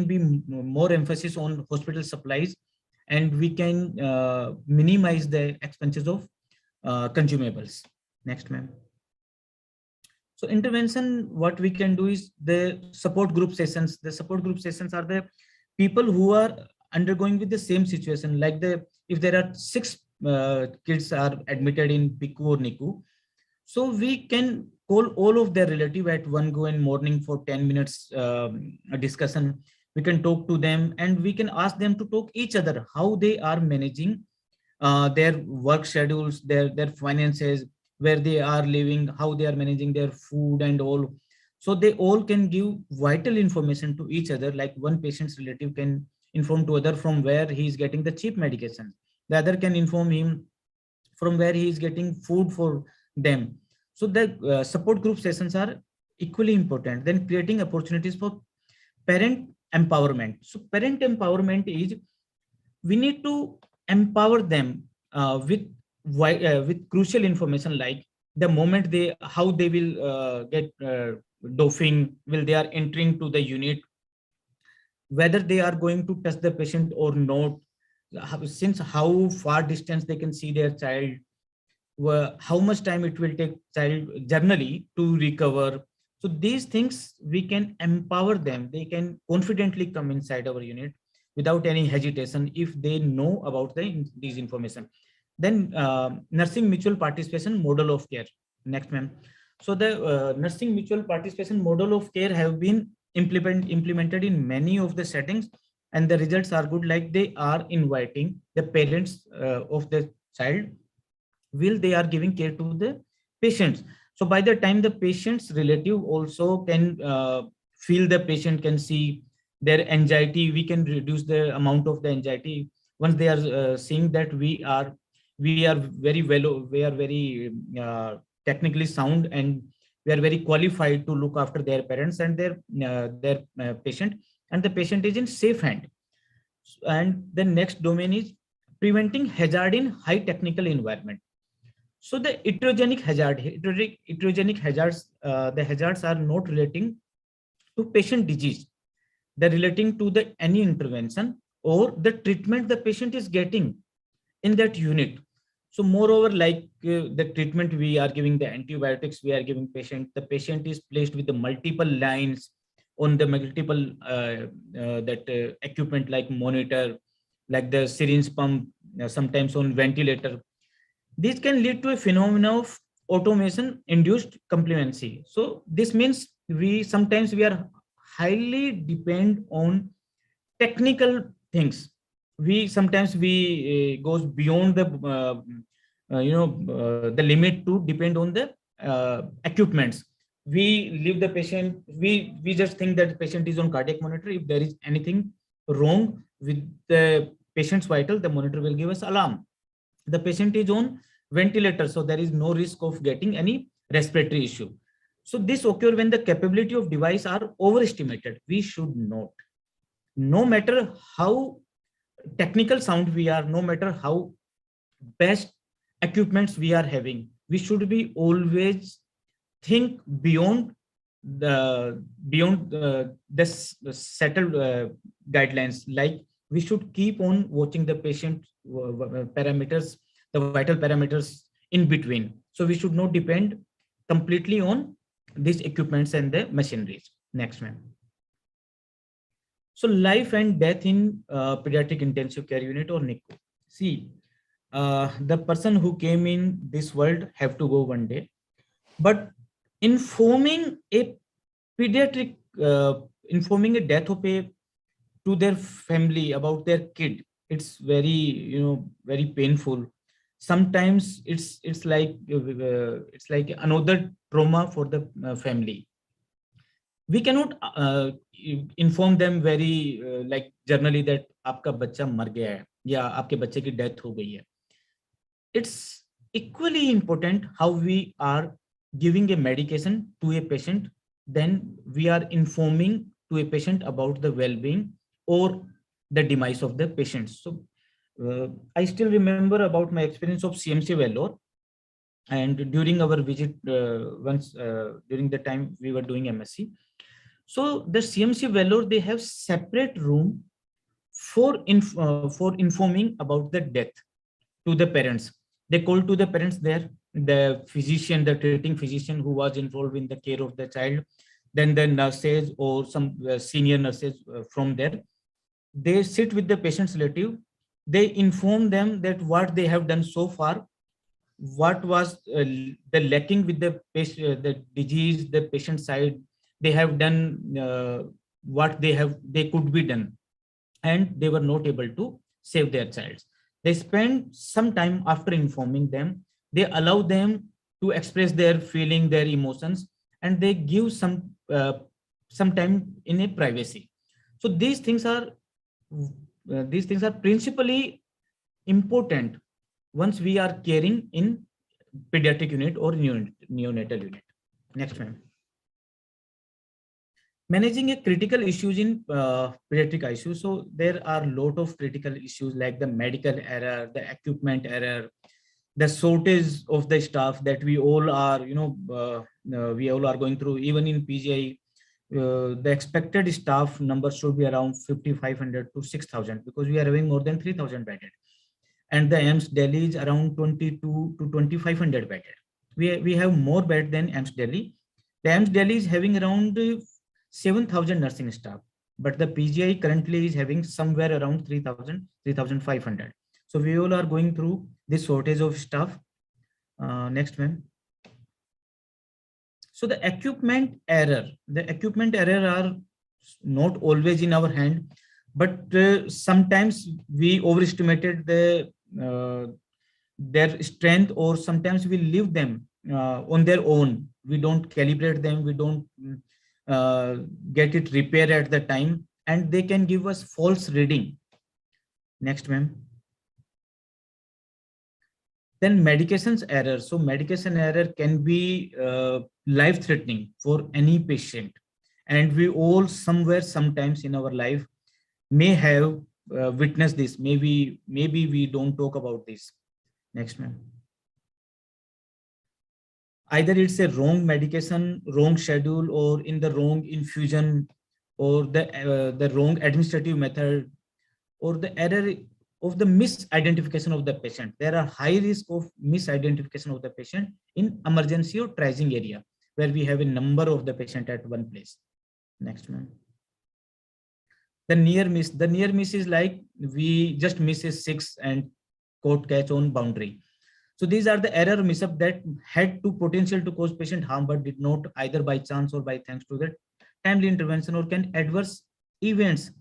be more emphasis on hospital supplies and we can minimize the expenses of consumables. Next, ma'am. So intervention, what we can do is the support group sessions. The support group sessions are the people who are undergoing with the same situation. Like if there are 6 kids are admitted in PICU or NICU, so we can call all of their relative at one go in morning for 10 minutes a discussion. We can talk to them and we can ask them to talk each other how they are managing their work schedules, their finances, where they are living, how they are managing their food and all. So they all can give vital information to each other. Like one patient's relative can inform to other from where he is getting the cheap medication. The other can inform him from where he is getting food for them. So the support group sessions are equally important. Then creating opportunities for parent empowerment. So parent empowerment is we need to empower them with crucial information, like the moment how they will get dosing, will they are entering to the unit, whether they are going to touch the patient or not, since how far distance they can see their child, how much time it will take child generally to recover. So these things we can empower them. They can confidently come inside our unit without any hesitation if they know about these information. Then nursing mutual participation model of care. Next, ma'am. So the nursing mutual participation model of care have been implemented in many of the settings, and the results are good. Like they are inviting the parents of the child, will they are giving care to the patients. So by the time the patient's relative also can feel, the patient can see their anxiety, we can reduce the amount of the anxiety. Once they are seeing that we are very well, we are very technically sound, and we are very qualified to look after their parents and their patient, and the patient is in safe hand. And the next domain is preventing hazard in high technical environment. So the heterogenic hazards, the hazards are not relating to patient disease. They're relating to any intervention or the treatment the patient is getting in that unit. So moreover, like the treatment we are giving, the antibiotics we are giving patient, the patient is placed with the multiple lines on the multiple equipment like monitor, like the syringe pump, sometimes on ventilator. This can lead to a phenomenon of automation induced complacency. So this means sometimes we are highly depend on technical things. Sometimes we goes beyond the the limit to depend on the equipments. We leave the patient, we just think that the patient is on cardiac monitor. If there is anything wrong with the patient's vital, the monitor will give us alarm. The patient is on ventilator, so there is no risk of getting any respiratory issue. So this occurs when the capability of device are overestimated. We should not, no matter how technical sound we are, no matter how best equipments we are having, we should be always think beyond the settled guidelines. Like we should keep on watching the patient parameters, the vital parameters in between. So we should not depend completely on these equipments and the machineries. Next, ma'am. So life and death in pediatric intensive care unit or NICU. See, the person who came in this world have to go one day, but informing a pediatric, informing a death of to their family about their kid, it's very, very painful. Sometimes it's like another trauma for the family. We cannot inform them very like generally that आपका बच्चा मर गया है या आपके बच्चे की death हो गई है. It's equally important how we are giving a medication to a patient, then we are informing to a patient about the well-being or the demise of the patient. So I still remember about my experience of CMC Vellore, and during our visit once during the time we were doing MSc. So the CMC Vellore, they have separate room for informing about the death to the parents. They called to the parents there, the physician, the treating physician who was involved in the care of the child, then the nurses or some senior nurses from there. They sit with the patient's relative. They inform them that what they have done so far, what was the lacking with the patient, the disease, the patient side. They have done what they could be done, and they were not able to save their child. They spend some time after informing them. They allow them to express their feeling, their emotions, and they give some time in a privacy. So these things are principally important once we are caring in pediatric unit or neonatal unit. Next, ma'am. Managing a critical issues in pediatric ICU. So there are a lot of critical issues like the medical error, the equipment error, the shortage of the staff that we all are, we all are going through. Even in PGI, the expected staff number should be around 5,500 to 6,000 because we are having more than 3,000 bedded. And the AIIMS Delhi is around 22 to 2,500 bedded. We have more bed than AIIMS Delhi. The AIIMS Delhi is having around 7,000 nursing staff, but the PGI currently is having somewhere around 3,000, 3,500. So we all are going through this shortage of staff. Next, ma'am. So the equipment error are not always in our hand, but sometimes we overestimated their strength, or sometimes we leave them on their own. We don't calibrate them. We don't get it repaired at the time, and they can give us false reading. Next, ma'am. Then medications error. So medication error can be life-threatening for any patient, and we all somewhere sometimes in our life may have witnessed this. Maybe we don't talk about this. Next, ma'am. Either it's a wrong medication, wrong schedule, or in the wrong infusion, or the wrong administrative method, or the error of the misidentification of the patient. There are high risk of misidentification of the patient in emergency or triaging area where we have a number of the patient at one place. Next, ma'am. The near miss. The near miss is like we just miss a 6 and caught catch on boundary. So these are the error mishap that had to potential to cause patient harm, but did not, either by chance or by thanks to the timely intervention, or can adverse events.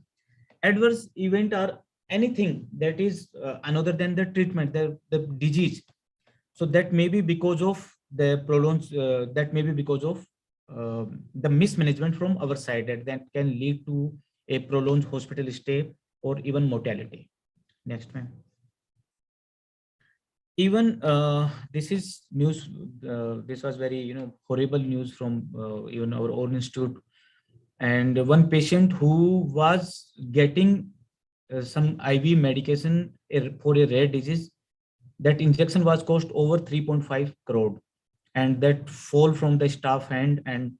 Adverse event are anything that is another than the treatment, the disease. So that may be because of the prolonged, that may be because of the mismanagement from our side, that can lead to a prolonged hospital stay or even mortality. Next, ma'am. Even this is news. This was very horrible news from even our own institute. And one patient who was getting some IV medication for a rare disease, that injection was cost over 3.5 crore, and that fall from the staff hand, and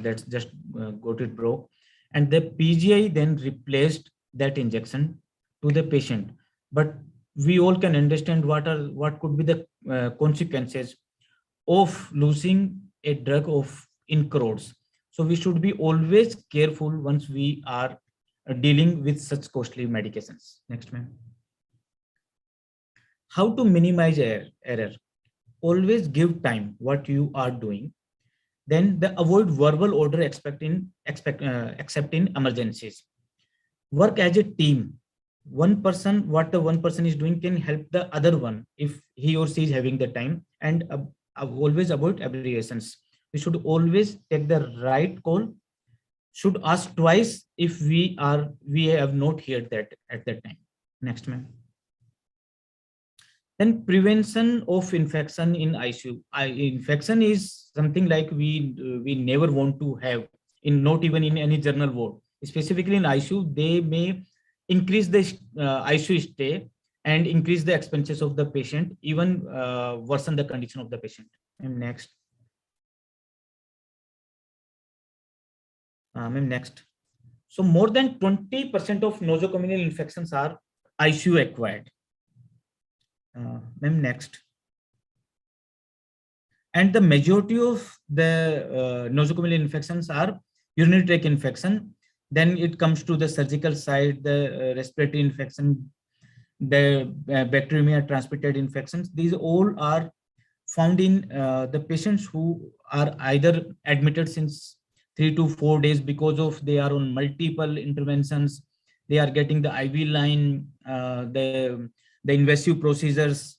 that's just got it broke. And the PGI then replaced that injection to the patient. But we all can understand what could be the consequences of losing a drug in crores. So we should be always careful once we are dealing with such costly medications. Next, ma'am. How to minimize error? Always give time what you are doing. Then avoid verbal order except in emergencies. Work as a team. What the one person is doing can help the other one if he or she is having the time, and always avoid abbreviations. We should always take the right call. Should ask twice if we have not heard that at that time. Next, ma'am. Then prevention of infection in ICU. Infection is something like we never want to have, not even in any general ward. Specifically in ICU, they may increase the ICU stay and increase the expenses of the patient, even worsen the condition of the patient. And next. Ma'am, next. So more than 20% of nosocomial infections are ICU acquired. Ma'am, next. And the majority of the nosocomial infections are urinary tract infection. Then it comes to the surgical side, the respiratory infection, the bacteremia transmitted infections. These all are found in the patients who are either admitted since 3 to 4 days because of they are on multiple interventions. They are getting the IV line, the invasive procedures,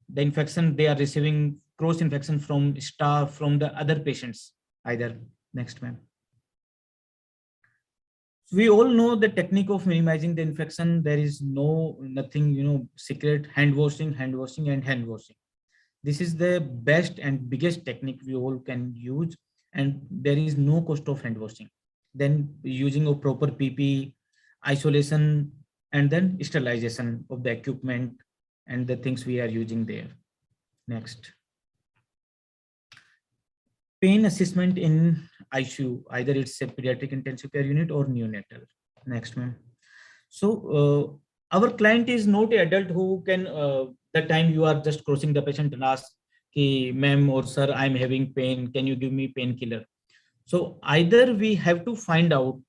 the infection they are receiving cross infection from staff, from the other patients either. Next, ma'am. We all know the technique of minimizing the infection. There is nothing, secret. Hand washing, and hand washing. This is the best and biggest technique we all can use, and there is no cost of hand washing. Then using of proper PP, isolation, and then sterilization of the equipment and the things we are using there. Next. Pain assessment in ICU, either it's a pediatric intensive care unit or neonatal. Next, ma'am. So our client is not an adult who can, the time you are just crossing the patient and ask, ma'am or sir, I'm having pain, can you give me painkiller? So either we have to find out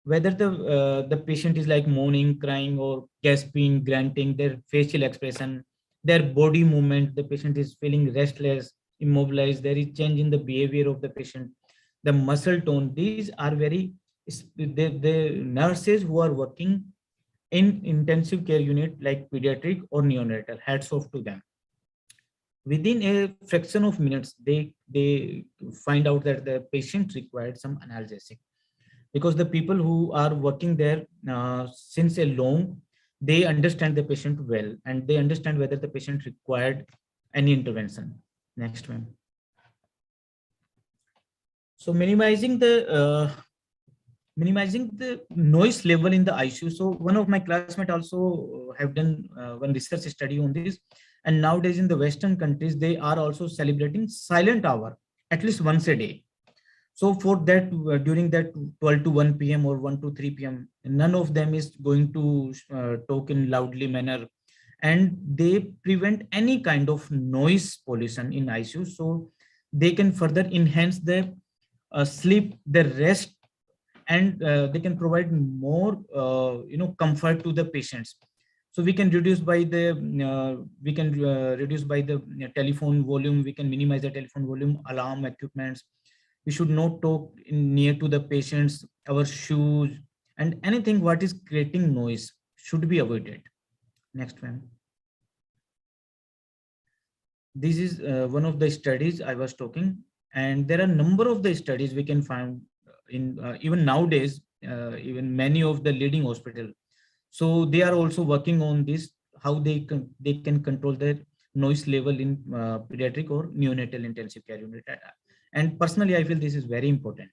whether the patient is like moaning, crying, or gasping, grunting, their facial expression, their body movement, the patient is feeling restless, immobilized, there is change in the behavior of the patient, the muscle tone. These are very, the nurses who are working in intensive care unit like pediatric or neonatal, hats off to them. Within a fraction of minutes, they find out that the patient required some analgesic, because the people who are working there since a long, they understand the patient well, and they understand whether the patient required any intervention. Next, ma'am. So minimizing the noise level in the ICU. So one of my classmates also have done one research study on this, and nowadays in the Western countries, they are also celebrating silent hour at least once a day. So for that, during that 12 to 1 p.m. or 1 to 3 p.m., none of them is going to talk in loudly manner, and they prevent any kind of noise pollution in ICU. So they can further enhance the sleep, the rest, and they can provide more, comfort to the patients. So we can reduce by the telephone volume. We can minimize the telephone volume, alarm equipments. We should not talk near to the patients. Our shoes and anything what is creating noise should be avoided. Next, ma'am. This is one of the studies I was talking, and there are a number of the studies we can find in even nowadays, even many of the leading hospitals. So they are also working on this, how they can control their noise level in pediatric or neonatal intensive care unit. And personally, I feel this is very important.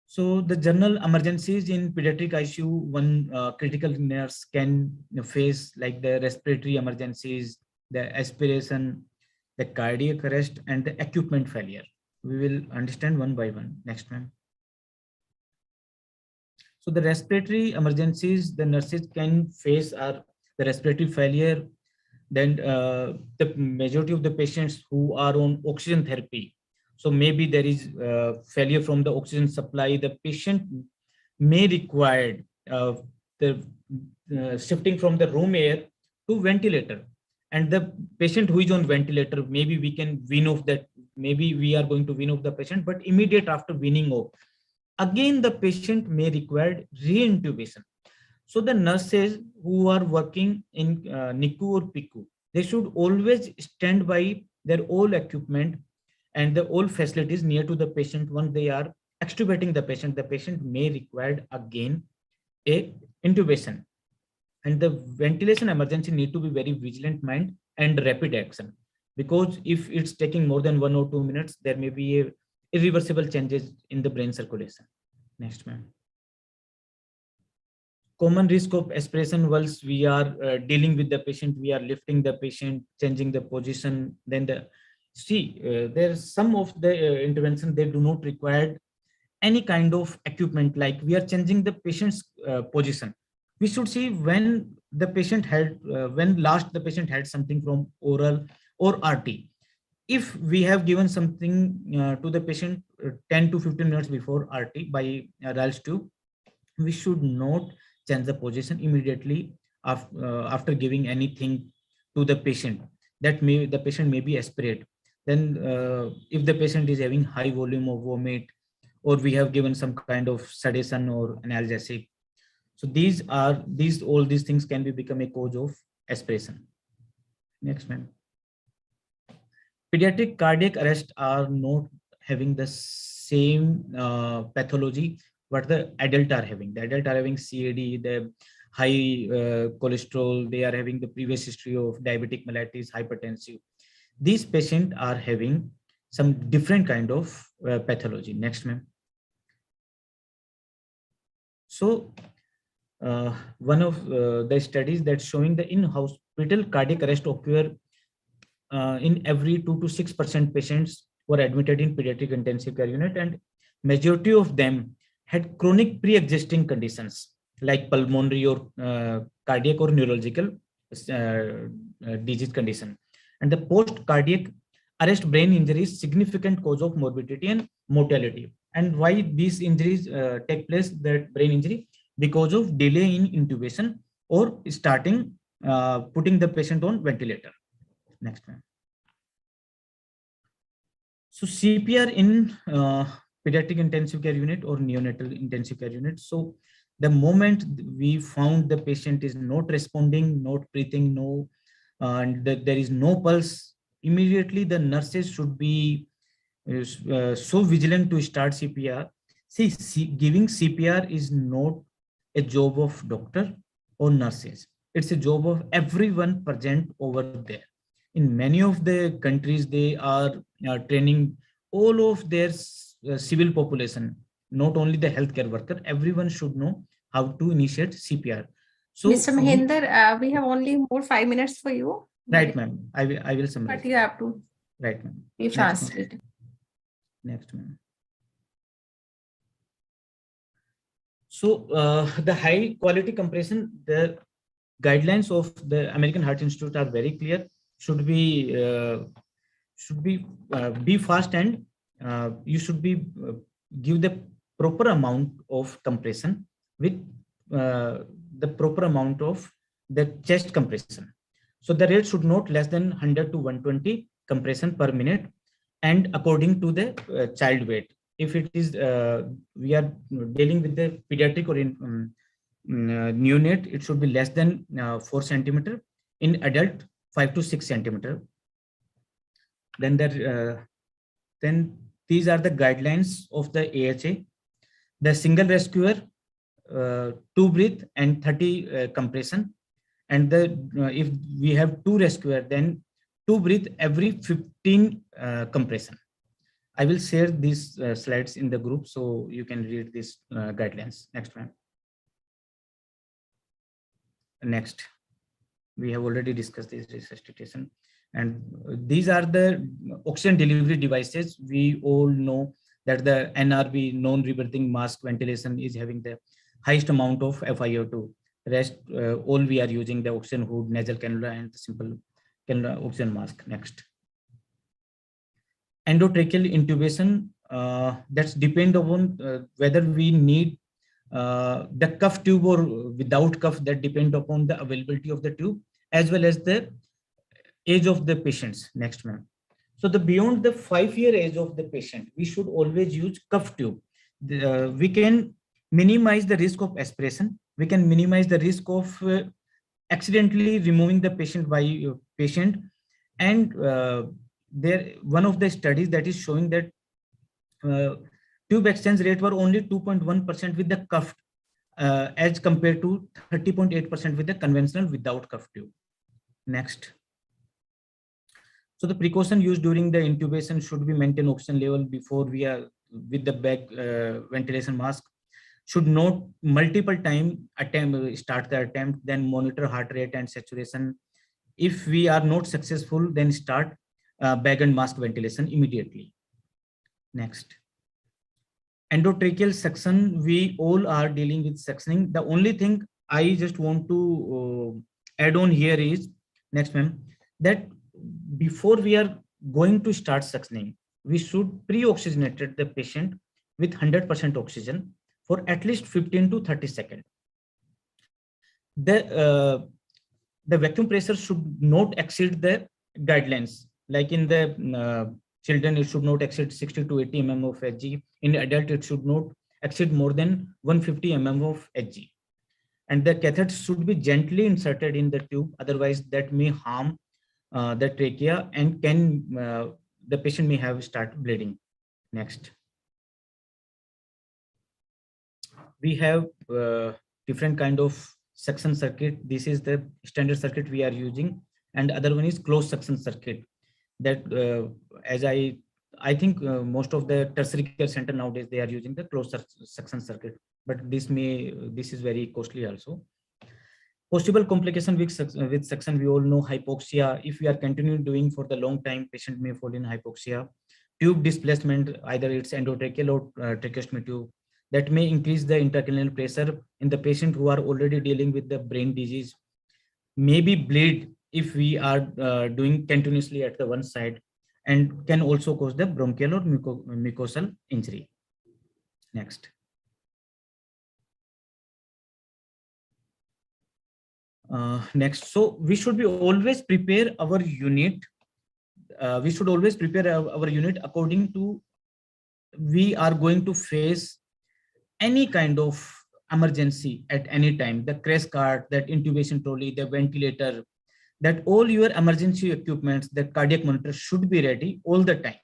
So the general emergencies in pediatric ICU, one critical nurse can face, like the respiratory emergencies, the aspiration, the cardiac arrest, and the equipment failure. We will understand one by one. Next, ma'am. So the respiratory emergencies the nurses can face are the respiratory failure. Then the majority of the patients who are on oxygen therapy. So maybe there is failure from the oxygen supply. The patient may require the shifting from the room air to ventilator. And the patient who is on ventilator, maybe we can wean off that. Maybe we are going to wean off the patient, but immediate after weaning off, again the patient may require re-intubation. So the nurses who are working in NICU or PICU, they should always stand by their all equipment and the all facilities near to the patient. Once they are extubating the patient may require again a intubation. And the ventilation emergency need to be very vigilant mind and rapid action, because if it's taking more than 1 or 2 minutes, there may be a irreversible changes in the brain circulation. Next, ma'am. Common risk of aspiration whilst we are dealing with the patient, we are lifting the patient, changing the position. Then there's some of the intervention, they do not require any kind of equipment, like we are changing the patient's position, we should see when the patient had, when last the patient had something from oral or RT. If we have given something to the patient 10 to 15 minutes before RT by Ralph's tube, we should not change the position immediately after giving anything to the patient. That may, the patient may be aspirate. Then if the patient is having high volume of vomit, or we have given some kind of sedation or analgesic, so all these things can be become a cause of aspiration. Next, ma'am. Pediatric cardiac arrest are not having the same pathology what the adult are having. The adult are having CAD, the high cholesterol, they are having the previous history of diabetic mellitus, hypertensive. These patients are having some different kind of pathology. Next, ma'am. So one of the studies that's showing the in-hospital cardiac arrest occur in every 2 to 6% patients were admitted in pediatric intensive care unit, and majority of them had chronic pre-existing conditions like pulmonary or cardiac or neurological disease condition. And the post-cardiac arrest brain injury is significant cause of morbidity and mortality. And why these injuries take place, that brain injury? Because of delay in intubation or starting putting the patient on ventilator. Next, ma'am. So CPR in pediatric intensive care unit or neonatal intensive care unit. So the moment we found the patient is not responding, not breathing, no, and there is no pulse, immediately the nurses should be so vigilant to start CPR. See, giving CPR is not a job of doctor or nurses. It's a job of everyone present over there. In many of the countries, they are training all of their civil population, not only the healthcare worker. Everyone should know how to initiate CPR. So, Mr. Mahinder, we have only more 5 minutes for you. Right, ma'am. I will summarize. But you have to. Right, ma'am. You translate. Next, ma'am. So the high quality compression, the guidelines of the American Heart Institute are very clear. Should be fast, and you should be give the proper amount of compression with the proper amount of the chest compression. So the rate should not less than 100 to 120 compression per minute, and according to the child weight. If it is we are dealing with the pediatric or in neonate, it should be less than 4 centimeter. In adult, 5 to 6 centimeter. Then these are the guidelines of the AHA. The single rescuer, 2 breath and 30 compression. And if we have 2 rescuer, then 2 breath every 15 compression. I will share these slides in the group so you can read these guidelines. Next one. Next, we have already discussed this resuscitation, and these are the oxygen delivery devices. We all know that the NRB, non-rebirthing mask ventilation, is having the highest amount of FiO2. Rest, all we are using the oxygen hood, nasal cannula, and the simple cannula oxygen mask. Next. Endotracheal intubation, that's depend upon whether we need the cuff tube or without cuff. That depend upon the availability of the tube as well as the age of the patients. Next, ma'am. So the beyond the 5-year age of the patient, we should always use cuff tube. We can minimize the risk of aspiration. We can minimize the risk of accidentally removing the patient by patient. And there, one of the studies that is showing that tube exchange rate were only 2.1% with the cuff as compared to 30.8% with the conventional without cuff tube. Next. So the precaution used during the intubation should be maintain oxygen level before we are with the back ventilation mask. Should not multiple time start the attempt, then monitor heart rate and saturation. If we are not successful, then start bag and mask ventilation immediately. Next. endotracheal suction, we all are dealing with suctioning. The only thing I just want to add on here is, next ma'am, that before we are going to start suctioning, we should pre-oxygenate the patient with 100% oxygen for at least 15 to 30 seconds. The vacuum pressure should not exceed the guidelines. Like in the children, it should not exceed 60 to 80 mm of Hg. In adult, it should not exceed more than 150 mm of Hg. And the catheter should be gently inserted in the tube, otherwise that may harm the trachea and the patient may have start bleeding. Next. We have different kind of suction circuit. This is the standard circuit we are using, and other one is closed suction circuit. That as I think most of the tertiary care center nowadays, they are using the closed suction circuit, but this is very costly also. Possible complication with suction, we all know hypoxia. If we are continuing doing for the long time, patient may fall in hypoxia. Tube displacement, either it's endotracheal or tracheostomy tube, that may increase the intracranial pressure in the patient who are already dealing with the brain disease. Maybe bleed if we are doing continuously at the one side, and can also cause the bronchial or mucosal injury. Next. Next, so we should be always prepare our unit. We should always prepare our unit according to we are going to face any kind of emergency at any time. The crash cart, that intubation trolley, the ventilator, that all your emergency equipments, the cardiac monitor should be ready all the time.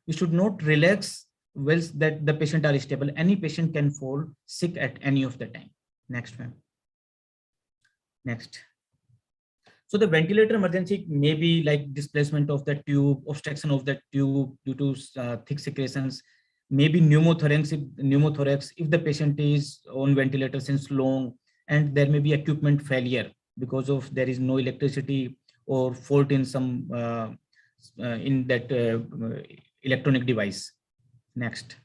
You should not relax whilst that the patient are stable. Any patient can fall sick at any of the time. Next, ma'am. Next. So the ventilator emergency may be like displacement of the tube, obstruction of the tube due to thick secretions, maybe pneumothorax if the patient is on ventilator since long, and there may be equipment failure because of there is no electricity or fault in some in that electronic device. Next.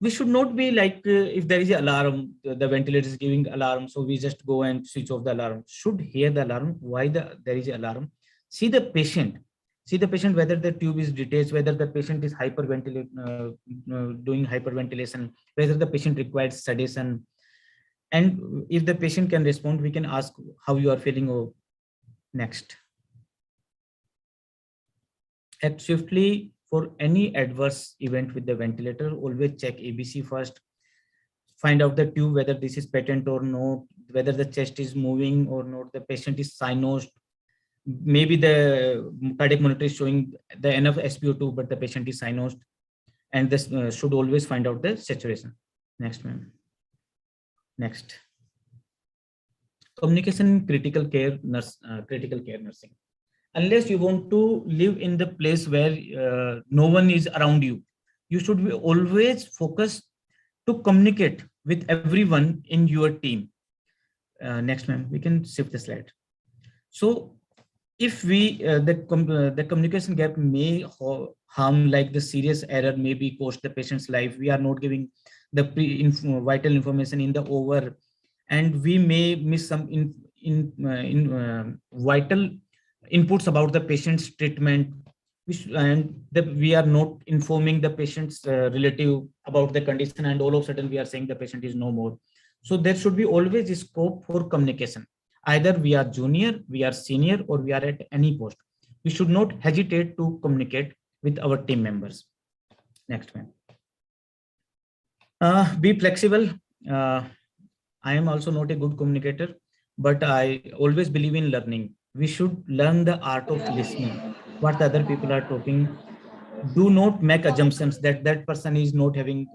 We should not be like if there is an alarm, the ventilator is giving alarm, so we just go and switch off the alarm. Should hear the alarm. Why there is an alarm? See the patient whether the tube is detached, whether the patient is doing hyperventilation, whether the patient requires sedation, and if the patient can respond, we can ask how you are feeling. Oh, next. Act swiftly for any adverse event with the ventilator. Always check ABC first. Find out the tube whether this is patent or not, whether the chest is moving or not, the patient is cynosed. Maybe the cardiac monitor is showing the enough SpO2, but the patient is cynosed, and this should always find out the saturation. Next, ma'am. Next. Communication in critical care nursing. Unless you want to live in the place where no one is around you, you should be always focused to communicate with everyone in your team. Next, ma'am, we can shift the slide. So if we the communication gap may harm, like the serious error may be cost the patient's life. We are not giving the vital information in the over, and we may miss some vital inputs about the patient's treatment, we are not informing the patient's relative about the condition, and all of a sudden we are saying the patient is no more. So there should be always a scope for communication. Either we are junior, we are senior, or we are at any post. We should not hesitate to communicate with our team members. Next, ma'am. Be flexible. I am also not a good communicator, but I always believe in learning. We should learn the art of listening, what the other people are talking. Do not make assumptions that that person is not having,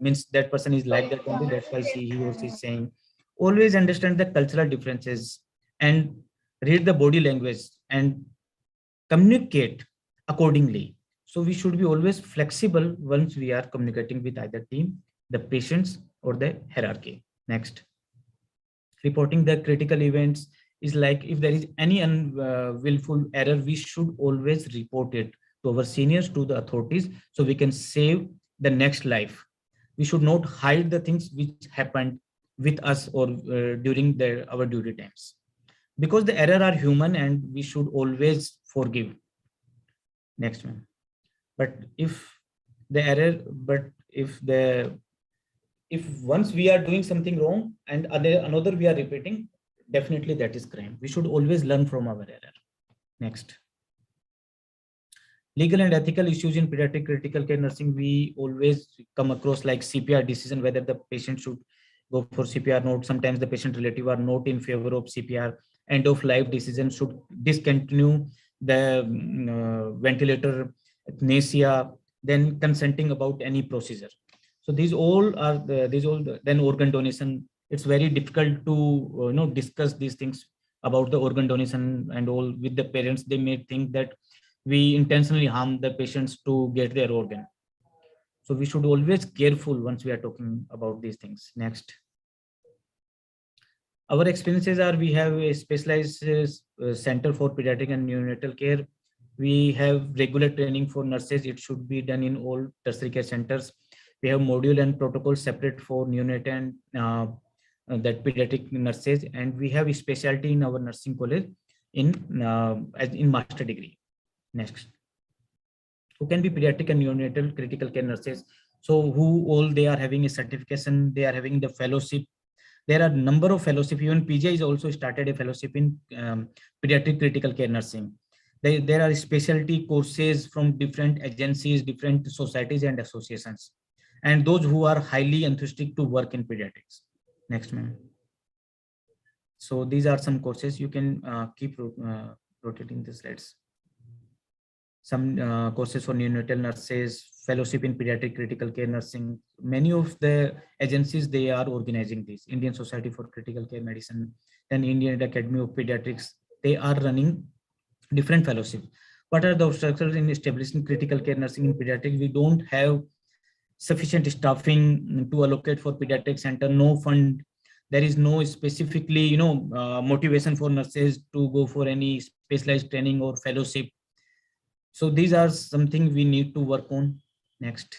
means that person is like that only, that's why he or she is saying. Always understand the cultural differences and read the body language and communicate accordingly. So we should be always flexible once we are communicating with either team, the patients, or the hierarchy. Next. Reporting the critical events is like if there is any willful error, we should always report it to our seniors, to the authorities, so we can save the next life. We should not hide the things which happened with us or during our duty times, because the error are human and we should always forgive. Next one. But if once we are doing something wrong and another we are repeating, definitely that is crime. We should always learn from our error. Next. Legal and ethical issues in pediatric critical care nursing, we always come across like CPR decision, whether the patient should go for CPR or not. Sometimes the patient relative are not in favor of CPR. End of life decision, should discontinue the ventilator, euthanasia, then consenting about any procedure. So these all are then organ donation. It's very difficult to discuss these things about the organ donation and all with the parents. They may think that we intentionally harm the patients to get their organ. So we should always careful once we are talking about these things. Next. Our experiences are, we have a specialized center for pediatric and neonatal care. We have regular training for nurses. It should be done in all tertiary care centers. We have module and protocol separate for neonatal and that pediatric nurses, and we have a specialty in our nursing college in master degree. Next. Who can be pediatric and neonatal critical care nurses? So who all they are having a certification, they are having the fellowship. There are a number of fellowship. Even PGI has also started a fellowship in pediatric critical care nursing. There are specialty courses from different agencies, different societies and associations, and those who are highly enthusiastic to work in pediatrics. Next, ma'am. So these are some courses. You can keep rotating the slides. Some courses for neonatal nurses, fellowship in pediatric critical care nursing. Many of the agencies, they are organizing this. Indian Society for Critical Care Medicine and Indian Academy of Pediatrics, they are running different fellowships. What are the obstacles in establishing critical care nursing in pediatrics? We don't have sufficient staffing to allocate for pediatric center, no fund. There is no specifically, motivation for nurses to go for any specialized training or fellowship. So these are something we need to work on. Next.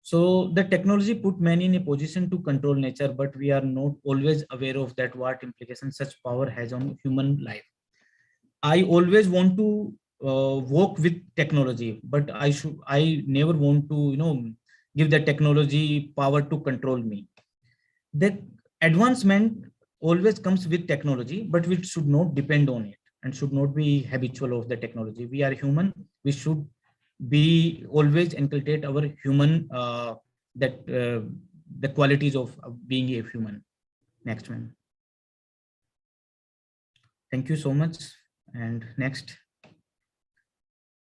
So the technology put many in a position to control nature, but we are not always aware of that what implications such power has on human life. I always want to work with technology, but I never want to give the technology power to control me. The advancement always comes with technology, but we should not depend on it and should not be habitual of the technology. We are human. We should be always inculcate our human the qualities of being a human. Next one. Thank you so much. And next.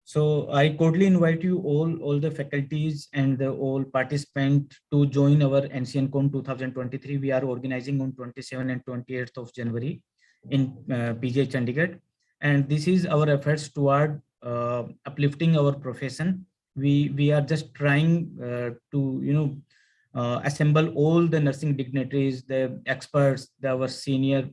So I cordially invite you all the faculties and all participants to join our NCNCon 2023. We are organizing on 27th and 28th of January in PGI Chandigarh, and this is our efforts toward uplifting our profession. We are just trying to assemble all the nursing dignitaries, the experts, our senior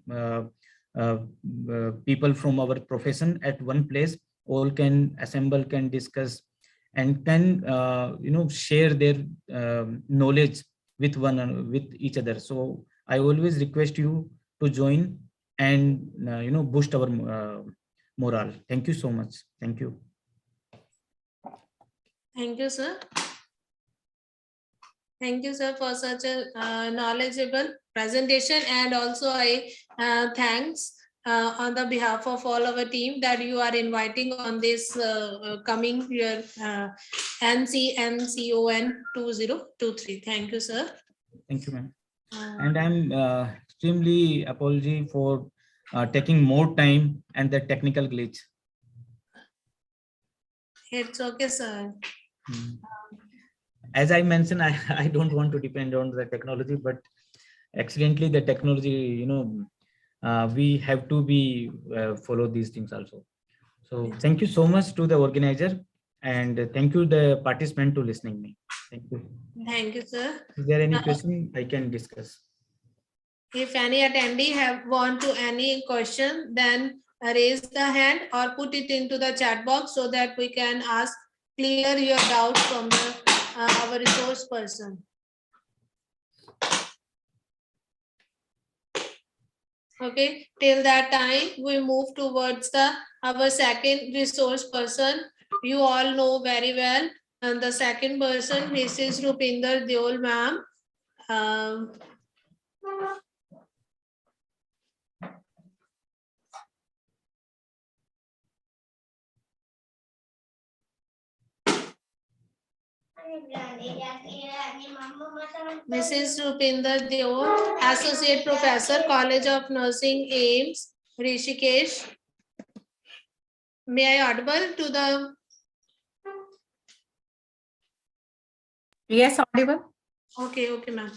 people from our profession at one place. All can assemble, can discuss, and can share their knowledge with each other. So I always request you to join and boost our morale. Thank you so much. Thank you. Thank you, sir. Thank you, sir, for such a knowledgeable presentation. And also I thanks on the behalf of all our team that you are inviting on this coming year NCNCon 2023. Thank you, sir. Thank you, ma'am. And I'm extremely apology for taking more time and the technical glitch. It's okay, sir. As I mentioned, I don't want to depend on the technology, but accidentally the technology, we have to be follow these things also. So thank you so much to the organizer, and thank you the participant to listening me. Thank you. Thank you, sir. Is there any question I can discuss? If any attendee want to any question, then raise the hand or put it into the chat box so that we can ask clear your doubts from the our resource person. Okay, till that time we move towards the our second resource person. You all know very well, and the second person, Mrs. Rupinder Deol ma'am. Mrs. Rupinder Deol, Associate Professor, College of Nursing, AIMS, Rishikesh. May I audible to the? Yes, audible. Okay, ma'am.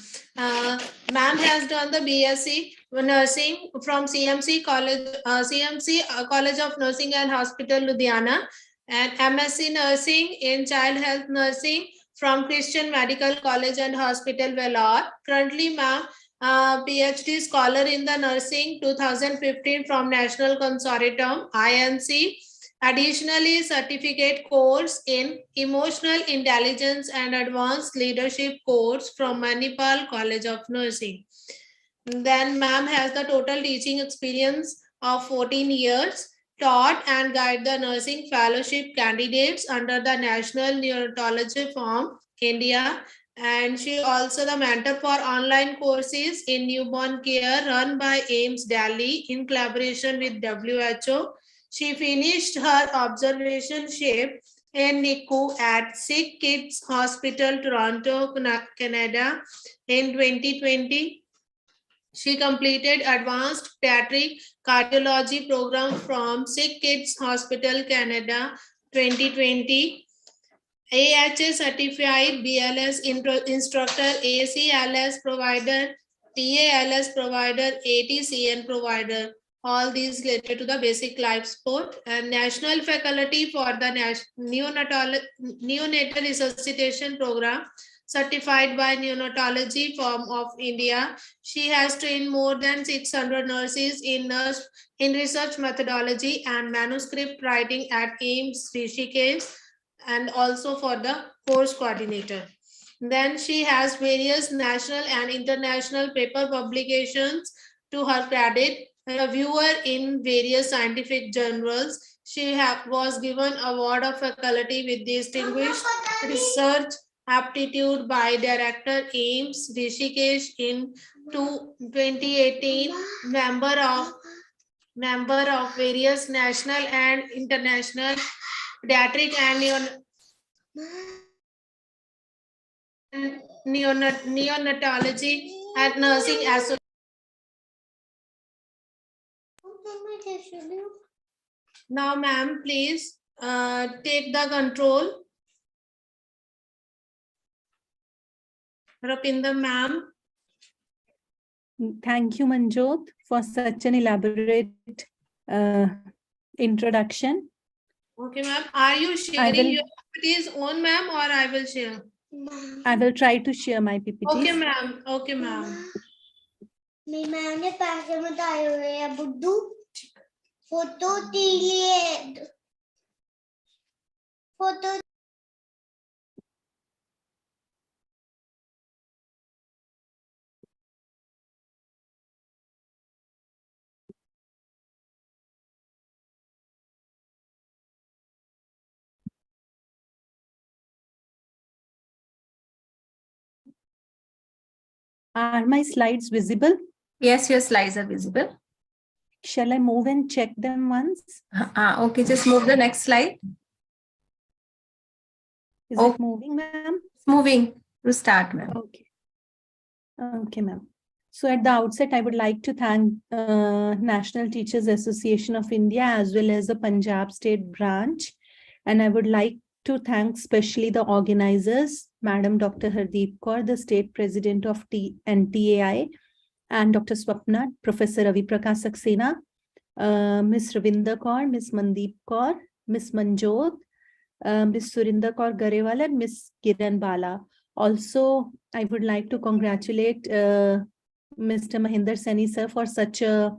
Ma'am has done the BSc Nursing from CMC College, College of Nursing and Hospital, Ludhiana, and MSc Nursing in Child Health Nursing from Christian Medical College and Hospital, Vellore. Currently, ma'am, PhD scholar in the Nursing 2015 from National Consortium, INC. Additionally, certificate course in Emotional Intelligence and Advanced Leadership course from Manipal College of Nursing. Then ma'am has the total teaching experience of 14 years, taught and guide the nursing fellowship candidates under the National Neonatology Forum, India. And she also the mentor for online courses in newborn care run by AIMS Delhi in collaboration with WHO. She finished her observationship in NICU at Sick Kids Hospital, Toronto, Canada in 2020. She completed advanced pediatric cardiology program from Sick Kids Hospital, Canada 2020. AHA certified BLS instructor, ACLS provider, TALS provider, ATCN provider. All these related to the basic life support, and national faculty for the neonatal resuscitation program, certified by Neonatology Forum of India. She has trained more than 600 nurses in research methodology and manuscript writing at AIMS Rishikesh, and also for the course coordinator. Then she has various national and international paper publications to her credit. A reviewer in various scientific journals. She was given award of faculty with distinguished research aptitude by Director AIMS Rishikesh in 2018. Member of various national and international pediatric and neonatology and nursing association. Now, ma'am, please take the control. Rupinder, ma'am. Thank you, Manjot, for such an elaborate introduction. Okay, ma'am. Are you sharing your PPTs on, ma'am, or I will share? I will try to share my PPTs. Okay, ma'am. Okay, ma'am. मैंने पैसे बताए हुए हैं बुद्धू photo लिए photo Are my slides visible? Yes, your slides are visible. Shall I move and check them once? Okay, just move the next slide. Is it moving, ma'am? It's moving. To start, ma'am. Okay. Okay, ma'am. So at the outset, I would like to thank National Teachers Association of India as well as the Punjab State branch. And I would like to thank especially the organizers, Madam Dr. Hardeep Kaur, the State President of NTAI, and Dr. Swapna, Professor Ravi Prakash Saxena, Ms. Ravinder Kaur, Ms. Mandeep Kaur, Ms. Manjot, Ms. Surinder Kaur Garewal, and Ms. Kiran Bala. Also, I would like to congratulate Mr. Mahinder Seni sir for such a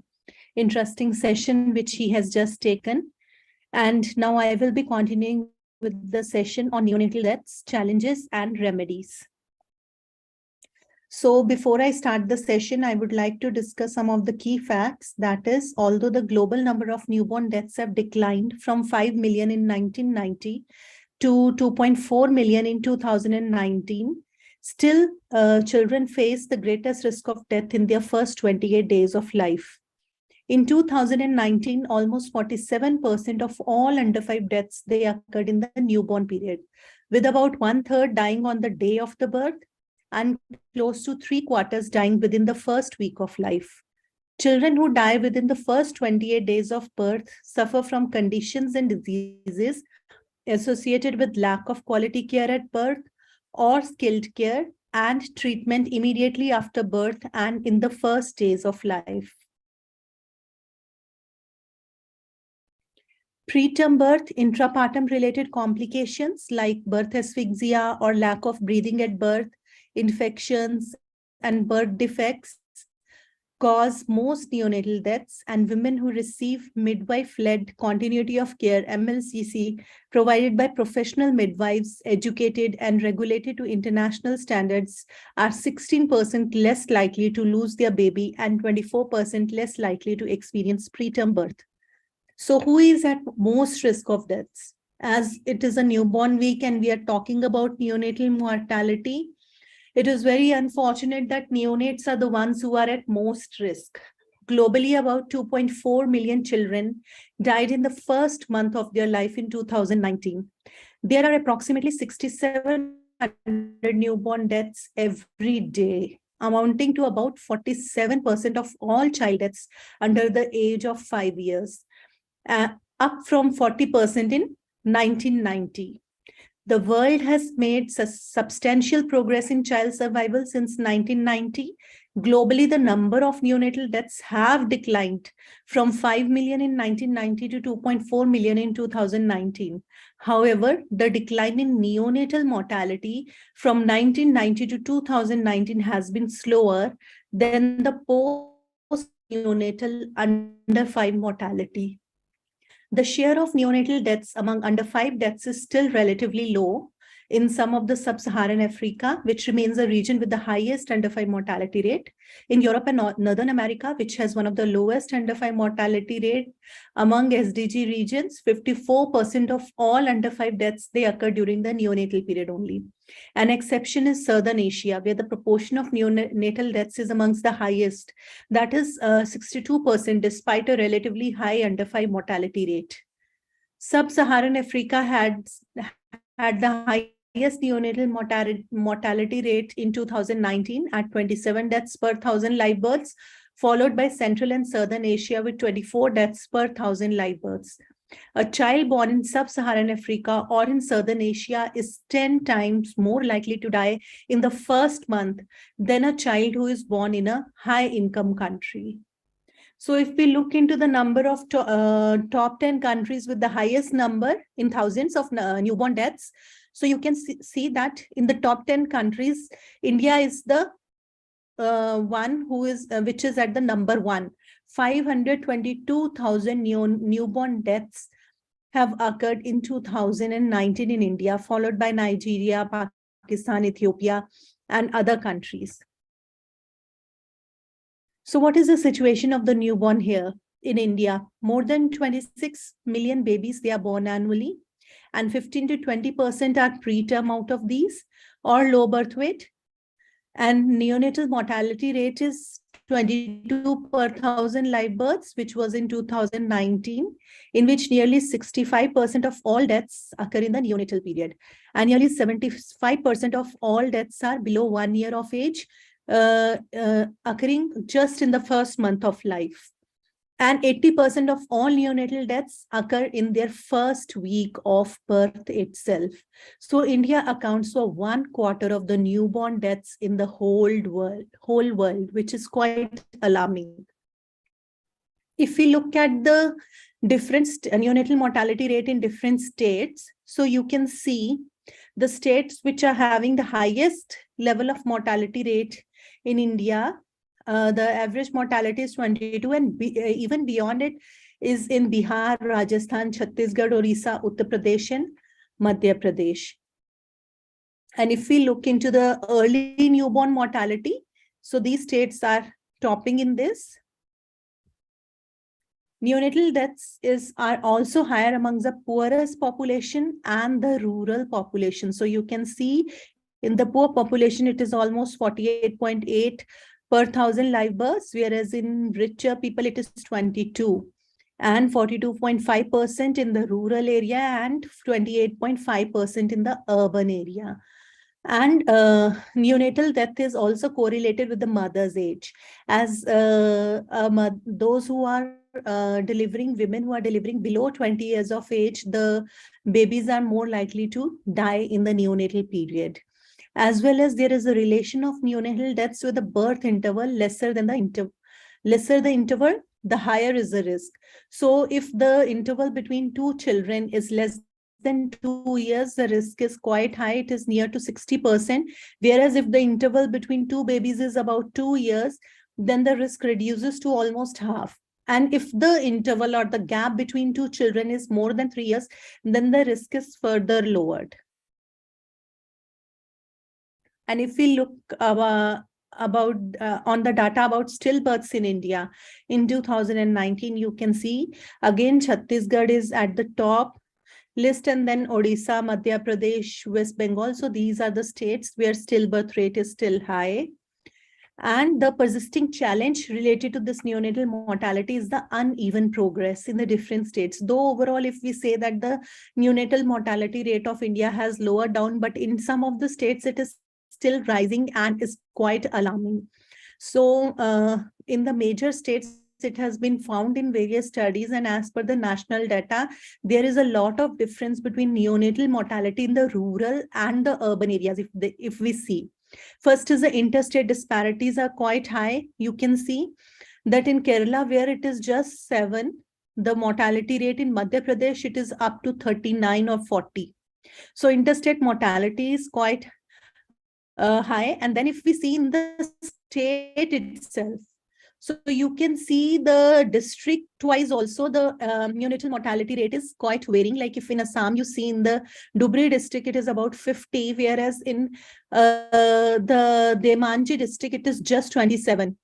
interesting session which he has just taken. And now I will be continuing with the session on neonatal deaths, challenges and remedies. So before I start the session, I would like to discuss some of the key facts. That is, although the global number of newborn deaths have declined from 5 million in 1990 to 2.4 million in 2019, still children face the greatest risk of death in their first 28 days of life. In 2019, almost 47% of all under 5 deaths, they occurred in the newborn period, with about 1/3 dying on the day of the birth and close to 3/4 dying within the first week of life. Children who die within the first 28 days of birth suffer from conditions and diseases associated with lack of quality care at birth or skilled care and treatment immediately after birth and in the first days of life. Preterm birth, intrapartum related complications like birth asphyxia or lack of breathing at birth, infections and birth defects cause most neonatal deaths, and women who receive midwife-led continuity of care MLCC provided by professional midwives educated and regulated to international standards are 16% less likely to lose their baby and 24% less likely to experience preterm birth. So who is at most risk of deaths? As it is a newborn week and we are talking about neonatal mortality, it is very unfortunate that neonates are the ones who are at most risk. Globally, about 2.4 million children died in the first month of their life in 2019. There are approximately 6,700 newborn deaths every day, amounting to about 47% of all child deaths under the age of 5 years, up from 40% in 1990. The world has made substantial progress in child survival since 1990. Globally, the number of neonatal deaths have declined from 5 million in 1990 to 2.4 million in 2019. However, the decline in neonatal mortality from 1990 to 2019 has been slower than the post-neonatal under 5 mortality. The share of neonatal deaths among under 5 deaths is still relatively low in some of the sub-Saharan Africa, which remains a region with the highest under 5 mortality rate. In Europe and Northern America, which has one of the lowest under 5 mortality rate among SDG regions, 54% of all under 5 deaths, they occur during the neonatal period only. An exception is Southern Asia, where the proportion of neonatal deaths is amongst the highest. That is 62%, despite a relatively high under 5 mortality rate. Sub-Saharan Africa had the highest neonatal mortality rate in 2019 at 27 deaths per 1,000 live births, followed by Central and Southern Asia with 24 deaths per 1,000 live births. A child born in Sub-Saharan Africa or in Southern Asia is 10 times more likely to die in the first month than a child who is born in a high-income country. So if we look into the number of top 10 countries with the highest number in thousands of newborn deaths, so you can see that in the top 10 countries, India is the one who is which is at the number 1. 522,000 newborn deaths have occurred in 2019 in India, followed by Nigeria, Pakistan, Ethiopia, and other countries. So what is the situation of the newborn here in India? More than 26 million babies, they are born annually, and 15 to 20% are preterm out of these or low birth weight. And neonatal mortality rate is 22 per 1,000 live births, which was in 2019, in which nearly 65% of all deaths occur in the neonatal period. And nearly 75% of all deaths are below 1 year of age, occurring just in the first month of life. And 80% of all neonatal deaths occur in their first week of birth itself. So India accounts for 1/4 of the newborn deaths in the whole world, which is quite alarming. If we look at the different neonatal mortality rate in different states, so you can see the states which are having the highest level of mortality rate in India. The average mortality is 22, and even beyond it is in Bihar, Rajasthan, Chhattisgarh, Orissa, Uttar Pradesh, and Madhya Pradesh. And if we look into the early newborn mortality, so these states are topping in this. Neonatal deaths are also higher among the poorest population and the rural population. So you can see in the poor population, it is almost 48.8 per thousand live births, whereas in richer people, it is 22. And 42.5% in the rural area and 28.5% in the urban area. And neonatal death is also correlated with the mother's age, as those who are delivering, women who are delivering below 20 years of age, the babies are more likely to die in the neonatal period. As well as there is a relation of neonatal deaths with the birth interval lesser than the interval, the higher is the risk. So if the interval between two children is less than 2 years, the risk is quite high. It is near to 60%. Whereas if the interval between two babies is about 2 years, then the risk reduces to almost half. And if the interval or the gap between two children is more than 3 years, then the risk is further lowered. And if we look on the data about stillbirths in India in 2019, you can see again Chhattisgarh is at the top list, and then Odisha, Madhya Pradesh, West Bengal. So these are the states where stillbirth rate is still high. And the persisting challenge related to this neonatal mortality is the uneven progress in the different states. Though overall, if we say that the neonatal mortality rate of India has lowered down, but in some of the states, it is still rising and is quite alarming. So in the major states, it has been found in various studies, and as per the national data, there is a lot of difference between neonatal mortality in the rural and the urban areas. If we see, first is the interstate disparities are quite high. You can see that in Kerala, where it is just 7, the mortality rate in Madhya Pradesh, it is up to 39 or 40. So interstate mortality is quite high. And then if we see in the state itself, so you can see the district-wise also the neonatal mortality rate is quite varying. Like if in Assam, you see in the Dhubri district, it is about 50, whereas in the Demanji district, it is just 27.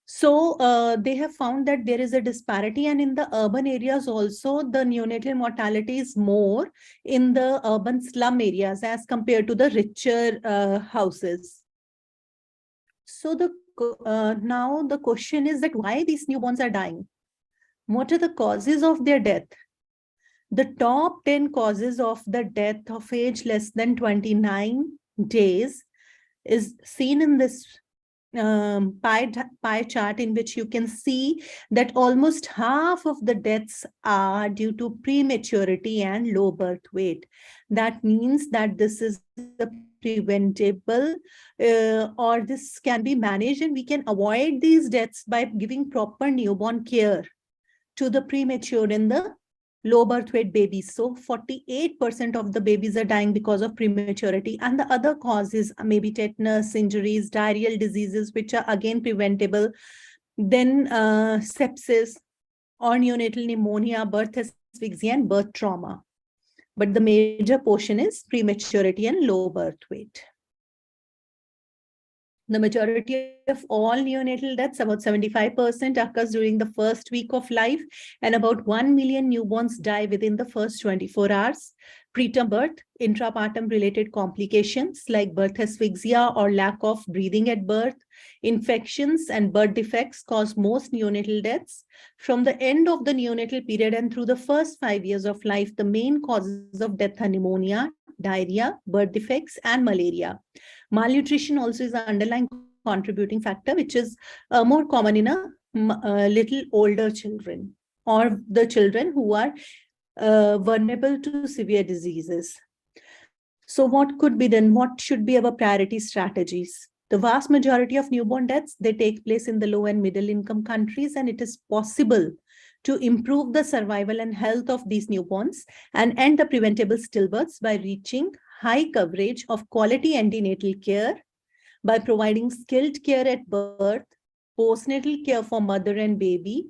So they have found that there is a disparity, and in the urban areas also, the neonatal mortality is more in the urban slum areas as compared to the richer houses. So now the question is that why these newborns are dying? What are the causes of their death? The top 10 causes of the death of age less than 29 days is seen in this pie chart, in which you can see that almost half of the deaths are due to prematurity and low birth weight. That means that this is the preventable or this can be managed, and we can avoid these deaths by giving proper newborn care to the premature and the low birth weight babies. So 48% of the babies are dying because of prematurity, and the other causes may be tetanus, injuries, diarrheal diseases, which are again preventable, then sepsis or neonatal pneumonia, birth asphyxia, and birth trauma. But the major portion is prematurity and low birth weight. The majority of all neonatal deaths, about 75%, occurs during the first week of life, and about 1 million newborns die within the first 24 hours. Preterm birth, intrapartum related complications like birth asphyxia or lack of breathing at birth, infections and birth defects cause most neonatal deaths. From the end of the neonatal period and through the first 5 years of life, the main causes of death are pneumonia, diarrhea, birth defects, and malaria. Malnutrition also is an underlying contributing factor, which is more common in a little older children or the children who are vulnerable to severe diseases. So what could be done? What should be our priority strategies? The vast majority of newborn deaths, they take place in the low and middle income countries, and it is possible to improve the survival and health of these newborns and end the preventable stillbirths by reaching high coverage of quality antenatal care, by providing skilled care at birth, postnatal care for mother and baby,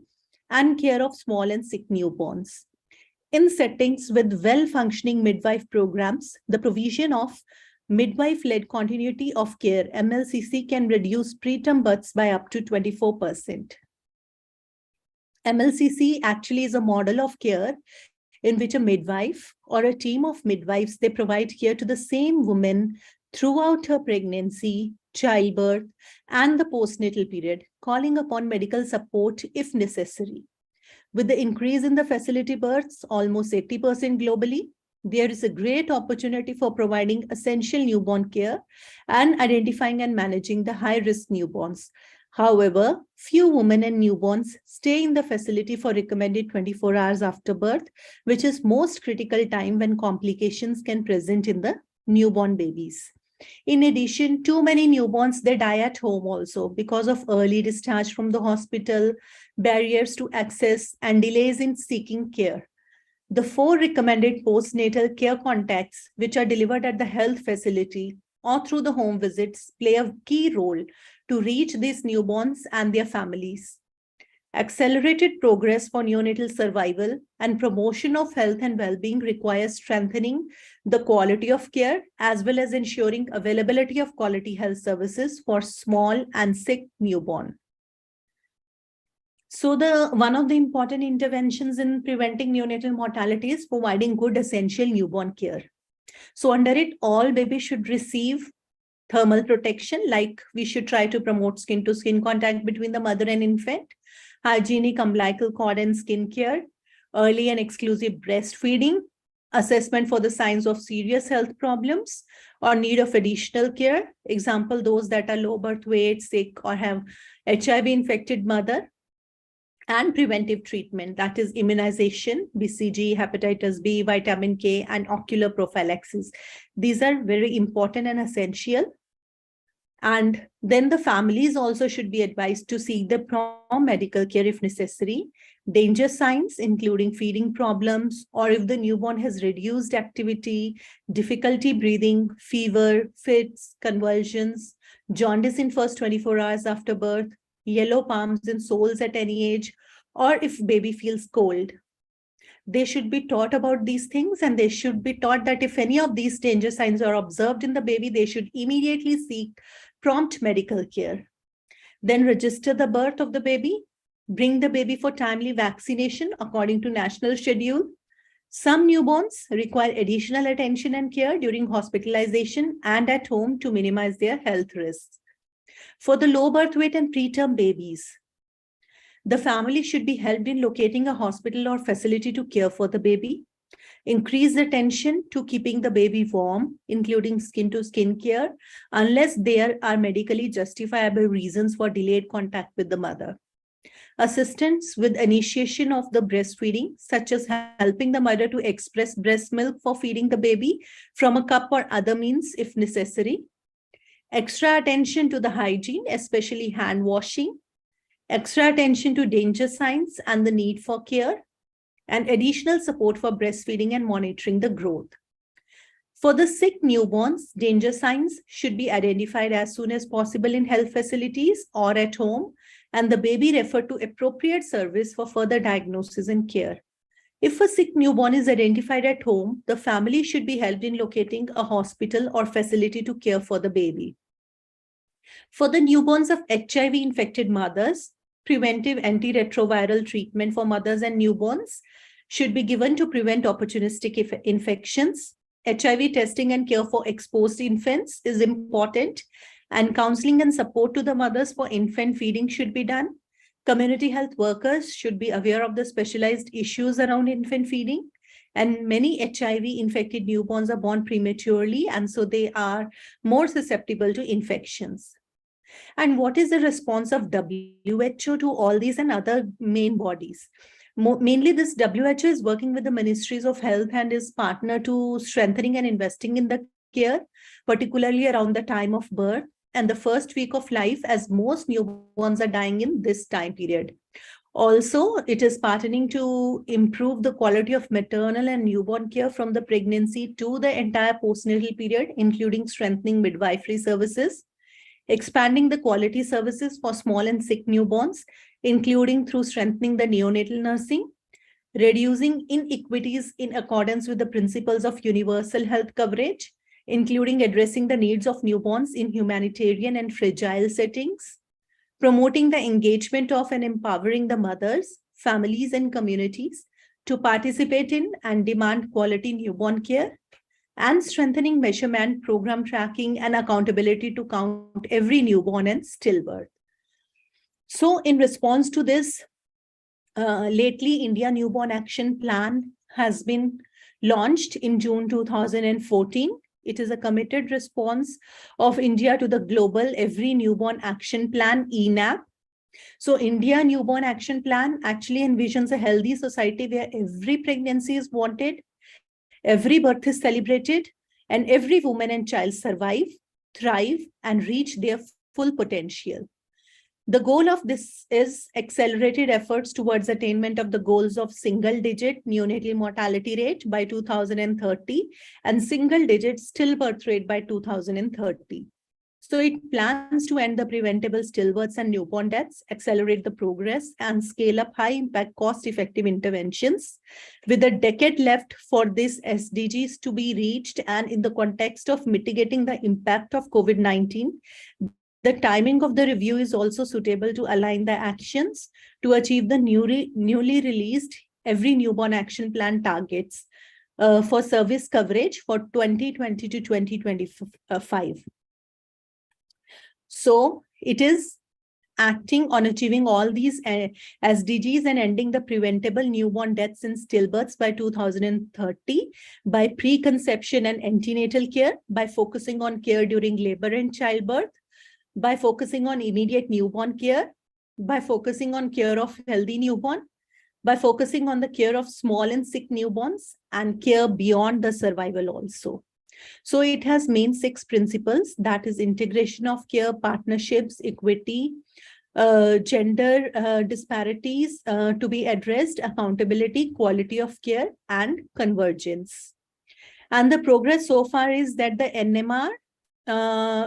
and care of small and sick newborns. In settings with well-functioning midwife programs, the provision of midwife-led continuity of care, MLCC, can reduce preterm births by up to 24%. MLCC actually is a model of care in which a midwife or a team of midwives, they provide care to the same woman throughout her pregnancy, childbirth, and the postnatal period, calling upon medical support if necessary. With the increase in the facility births, almost 80% globally, there is a great opportunity for providing essential newborn care and identifying and managing the high-risk newborns. However, few women and newborns stay in the facility for recommended 24 hours after birth, which is most critical time when complications can present in the newborn babies. In addition, too many newborns, they die at home also because of early discharge from the hospital, barriers to access, and delays in seeking care. The 4 recommended postnatal care contacts, which are delivered at the health facility or through the home visits, play a key role to reach these newborns and their families. Accelerated progress for neonatal survival and promotion of health and well-being requires strengthening the quality of care as well as ensuring availability of quality health services for small and sick newborn. So one of the important interventions in preventing neonatal mortality is providing good essential newborn care. So under it, all babies should receive thermal protection, like we should try to promote skin-to-skin contact between the mother and infant, hygienic umbilical cord and skin care, early and exclusive breastfeeding, assessment for the signs of serious health problems or need of additional care. Example, those that are low birth weight, sick, or have HIV-infected mother. And preventive treatment, that is immunization, BCG, hepatitis B, vitamin K, and ocular prophylaxis. These are very important and essential. And then the families also should be advised to seek the prompt medical care if necessary. Danger signs, including feeding problems, or if the newborn has reduced activity, difficulty breathing, fever, fits, convulsions, jaundice in first 24 hours after birth, yellow palms and soles at any age, or if baby feels cold. They should be taught about these things, and they should be taught that if any of these danger signs are observed in the baby, they should immediately seek prompt medical care. Then register the birth of the baby, bring the baby for timely vaccination according to national schedule. Some newborns require additional attention and care during hospitalization and at home to minimize their health risks. For the low birth weight and preterm babies, the family should be helped in locating a hospital or facility to care for the baby. Increase attention to keeping the baby warm, including skin-to-skin care, unless there are medically justifiable reasons for delayed contact with the mother. Assistance with initiation of the breastfeeding, such as helping the mother to express breast milk for feeding the baby from a cup or other means if necessary. Extra attention to the hygiene, especially hand washing. Extra attention to danger signs and the need for care, and additional support for breastfeeding and monitoring the growth. For the sick newborns, danger signs should be identified as soon as possible in health facilities or at home, and the baby referred to appropriate service for further diagnosis and care. If a sick newborn is identified at home, the family should be helped in locating a hospital or facility to care for the baby. For the newborns of HIV-infected mothers, preventive antiretroviral treatment for mothers and newborns should be given to prevent opportunistic infections. HIV testing and care for exposed infants is important, and counseling and support to the mothers for infant feeding should be done. Community health workers should be aware of the specialized issues around infant feeding, and many HIV-infected newborns are born prematurely, and so they are more susceptible to infections. And what is the response of WHO to all these and other main bodies? Mainly, this WHO is working with the Ministries of Health and is partner to strengthening and investing in the care, particularly around the time of birth and the first week of life, as most newborns are dying in this time period. Also, it is partnering to improve the quality of maternal and newborn care from the pregnancy to the entire postnatal period, including strengthening midwifery services, expanding the quality services for small and sick newborns, including through strengthening the neonatal nursing, reducing inequities in accordance with the principles of universal health coverage, including addressing the needs of newborns in humanitarian and fragile settings, promoting the engagement of and empowering the mothers, families, and communities to participate in and demand quality newborn care, and strengthening measurement, program tracking, and accountability to count every newborn and stillbirth. So in response to this, lately, India Newborn Action Plan has been launched in June 2014. It is a committed response of India to the global Every Newborn Action Plan, ENAP. So India Newborn Action Plan actually envisions a healthy society where every pregnancy is wanted, every birth is celebrated, and every woman and child survive, thrive, and reach their full potential. The goal of this is accelerated efforts towards attainment of the goals of single-digit neonatal mortality rate by 2030 and single-digit stillbirth rate by 2030. So it plans to end the preventable stillbirths and newborn deaths, accelerate the progress, and scale up high-impact, cost-effective interventions. With a decade left for these SDGs to be reached, and in the context of mitigating the impact of COVID-19, the timing of the review is also suitable to align the actions to achieve the newly released Every Newborn Action Plan targets for service coverage for 2020 to 2025. So it is acting on achieving all these SDGs and ending the preventable newborn deaths and stillbirths by 2030 by preconception and antenatal care, by focusing on care during labor and childbirth, by focusing on immediate newborn care, by focusing on care of healthy newborn, by focusing on the care of small and sick newborns, and care beyond the survival also. So it has main 6 principles, that is integration of care, partnerships, equity, gender disparities to be addressed, accountability, quality of care, and convergence. And the progress so far is that the NMR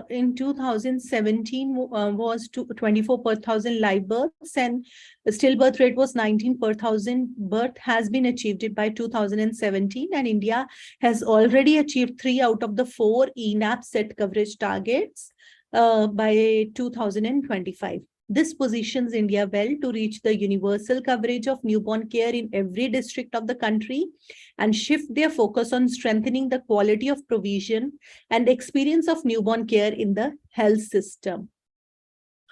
in 2017 was 24 per 1,000 live births, and the stillbirth rate was 19 per 1,000 birth has been achieved by 2017, and India has already achieved 3 out of the 4 ENAP set coverage targets by 2025. This positions India well to reach the universal coverage of newborn care in every district of the country and shift their focus on strengthening the quality of provision and experience of newborn care in the health system.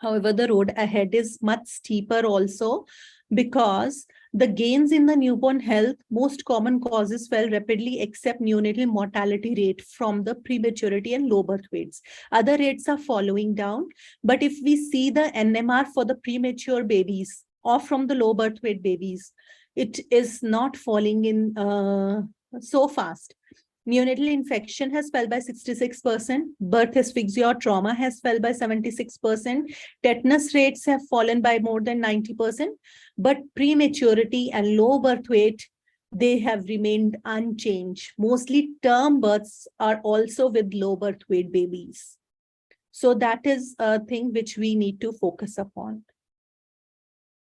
However, the road ahead is much steeper also, because the gains in the newborn health, most common causes fell rapidly except neonatal mortality rate from the prematurity and low birth weights. Other rates are following down, but if we see the NMR for the premature babies or from the low birth weight babies, it is not falling in so fast. Neonatal infection has fell by 66%, birth asphyxia or trauma has fell by 76%, tetanus rates have fallen by more than 90%, but prematurity and low birth weight, they have remained unchanged. Mostly term births are also with low birth weight babies. So that is a thing which we need to focus upon.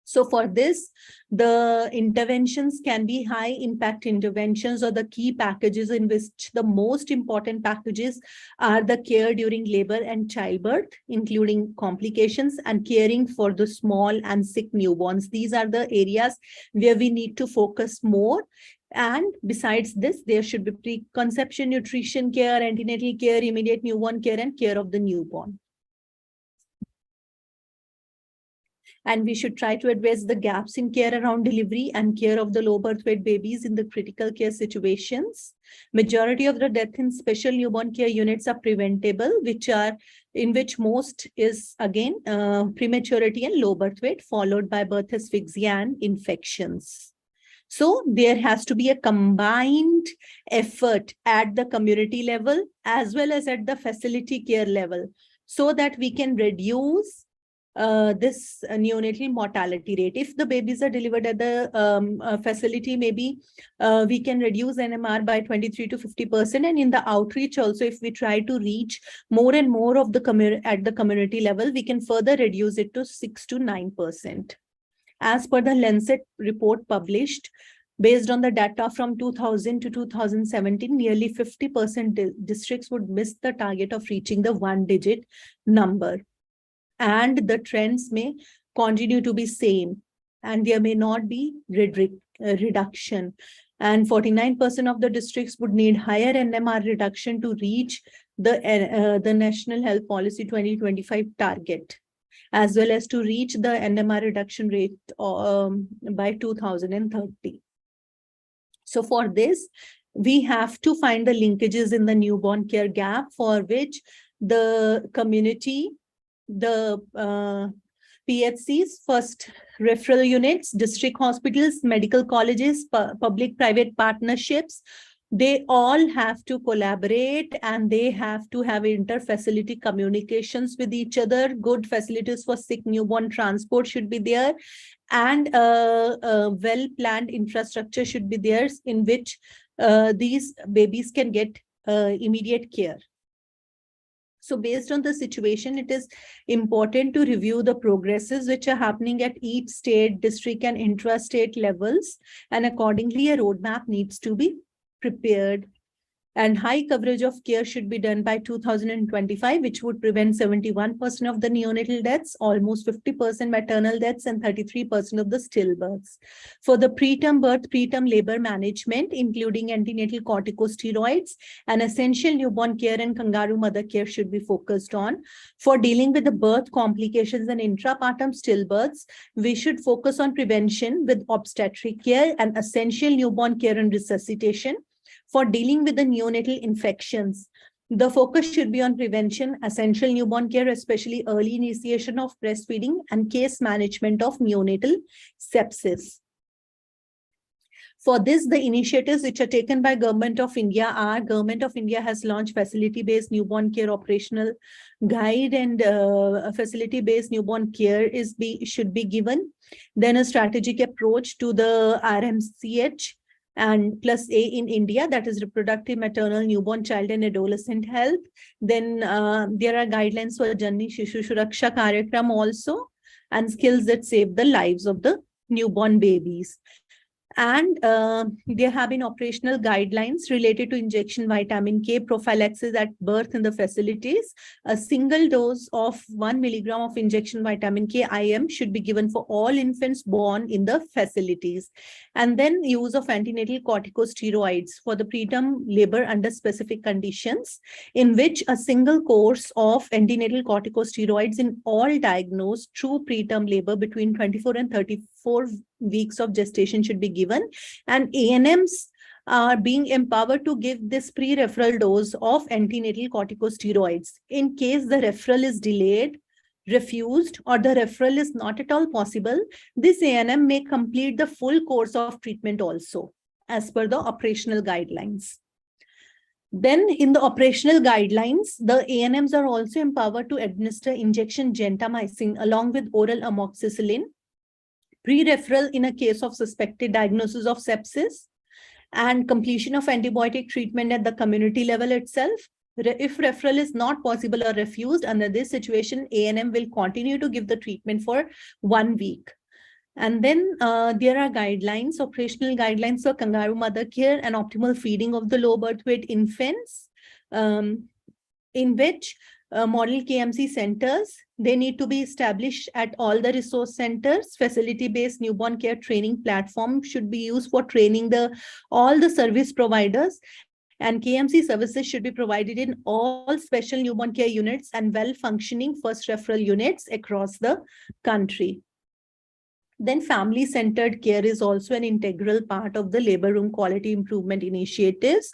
So for this, the interventions can be high impact interventions or the key packages, in which the most important packages are the care during labor and childbirth, including complications, and caring for the small and sick newborns. These are the areas where we need to focus more. And besides this, there should be preconception, nutrition care, antenatal care, immediate newborn care, and care of the newborn. And we should try to address the gaps in care around delivery and care of the low birth weight babies in the critical care situations. Majority of the death in special newborn care units are preventable, in which most is again prematurity and low birth weight, followed by birth asphyxia and infections. So there has to be a combined effort at the community level as well as at the facility care level, so that we can reduce this neonatal mortality rate. If the babies are delivered at the facility, maybe we can reduce NMR by 23 to 50%. And in the outreach also, if we try to reach more and more of the at the community level, we can further reduce it to 6 to 9%. As per the Lancet report published, Based on the data from 2000 to 2017, nearly 50% districts would miss the target of reaching the 1-digit number. And the trends may continue to be same, and there may not be reduction. And 49% of the districts would need higher NMR reduction to reach the National Health Policy 2025 target, as well as to reach the NMR reduction rate by 2030. So for this, we have to find the linkages in the newborn care gap, for which the community, the PHCs, first referral units, district hospitals, medical colleges, public-private partnerships, they all have to collaborate and they have to have inter-facility communications with each other. Good facilities for sick newborn transport should be there, and well-planned infrastructure should be there in which these babies can get immediate care. So based on the situation, it is important to review the progresses which are happening at each state, district, and intra-state levels, and accordingly a roadmap needs to be prepared. And high coverage of care should be done by 2025, which would prevent 71% of the neonatal deaths, almost 50% maternal deaths, and 33% of the stillbirths. For the preterm birth, preterm labor management, including antenatal corticosteroids, and essential newborn care and kangaroo mother care should be focused on. For dealing with the birth complications and intrapartum stillbirths, we should focus on prevention with obstetric care and essential newborn care and resuscitation. For dealing with the neonatal infections, the focus should be on prevention, essential newborn care, especially early initiation of breastfeeding, and case management of neonatal sepsis. For this, the initiatives which are taken by Government of India are, Government of India has launched facility-based newborn care operational guide, and a facility-based newborn care should be given. Then a strategic approach to the RMCH and plus A in India, that is reproductive, maternal, newborn, child, and adolescent health. Then there are guidelines for Janani Shishu Suraksha Karyakram also, and skills that save the lives of the newborn babies. And there have been operational guidelines related to injection vitamin K prophylaxis at birth in the facilities. A single dose of 1 milligram of injection vitamin K IM should be given for all infants born in the facilities. And then use of antenatal corticosteroids for the preterm labor under specific conditions, in which a single course of antenatal corticosteroids in all diagnosed true preterm labor between 24 and 34 weeks of gestation should be given, and ANMs are being empowered to give this pre-referral dose of antenatal corticosteroids. In case the referral is delayed, refused, or the referral is not at all possible, this ANM may complete the full course of treatment also, as per the operational guidelines. Then in the operational guidelines, the ANMs are also empowered to administer injection gentamicin along with oral amoxicillin, pre-referral in a case of suspected diagnosis of sepsis, and completion of antibiotic treatment at the community level itself. If referral is not possible or refused, under this situation, ANM will continue to give the treatment for 1 week. And then there are guidelines, operational guidelines for kangaroo mother care and optimal feeding of the low birth weight infants, in which model KMC centers, they need to be established at all the resource centers. Facility-based newborn care training platform should be used for training all the service providers, and KMC services should be provided in all special newborn care units and well-functioning first referral units across the country. Then family-centered care is also an integral part of the labor room quality improvement initiatives.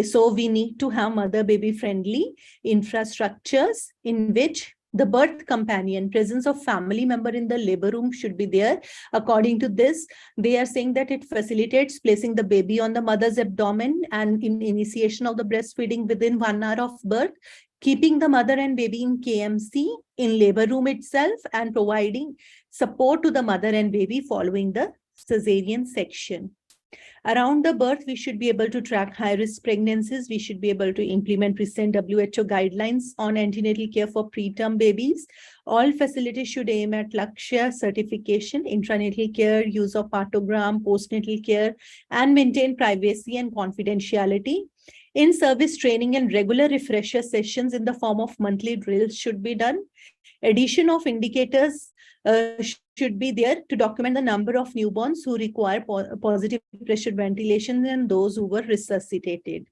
So we need to have mother-baby friendly infrastructures in which the birth companion, presence of family member in the labor room should be there. According to this, they are saying that it facilitates placing the baby on the mother's abdomen and in initiation of the breastfeeding within 1 hour of birth, keeping the mother and baby in KMC in labor room itself, and providing support to the mother and baby following the cesarean section. Around the birth, we should be able to track high-risk pregnancies. We should be able to implement recent WHO guidelines on antenatal care for preterm babies. All facilities should aim at Lakshya certification, intranatal care, use of partogram, postnatal care, and maintain privacy and confidentiality. In-service training and regular refresher sessions in the form of monthly drills should be done. Addition of indicators should be there to document the number of newborns who require positive pressure ventilation and those who were resuscitated.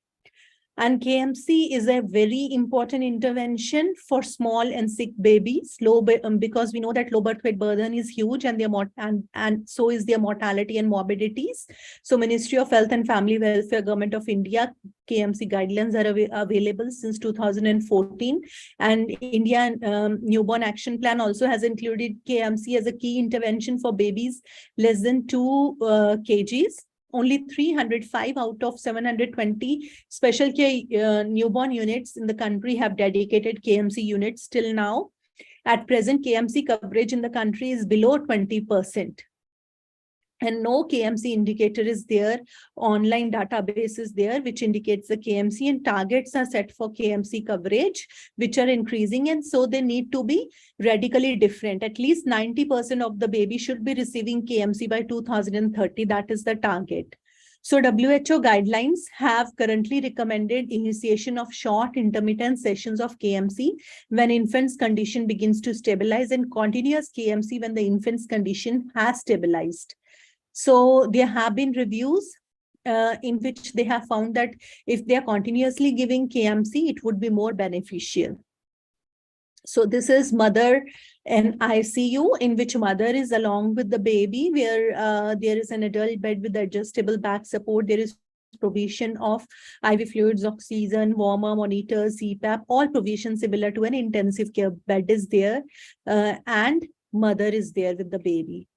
And KMC is a very important intervention for small and sick babies, because we know that low birth weight burden is huge, and and so is their mortality and morbidities. So Ministry of Health and Family Welfare, Government of India, KMC guidelines are available since 2014, and India Newborn Action Plan also has included KMC as a key intervention for babies less than 2 kgs. Only 305 out of 720 special care newborn units in the country have dedicated KMC units till now. At present, KMC coverage in the country is below 20%. And no KMC indicator is there, online database is there, which indicates the KMC, and targets are set for KMC coverage, which are increasing, and so they need to be radically different. At least 90% of the baby should be receiving KMC by 2030. That is the target. So WHO guidelines have currently recommended initiation of short intermittent sessions of KMC when infant's condition begins to stabilize, and continuous KMC when the infant's condition has stabilized. So there have been reviews in which they have found that if they are continuously giving KMC, it would be more beneficial. So this is mother and ICU, in which mother is along with the baby, where there is an adult bed with adjustable back support. There is provision of IV fluids, oxygen, warmer, monitors, CPAP, all provision similar to an intensive care bed is there, and mother is there with the baby.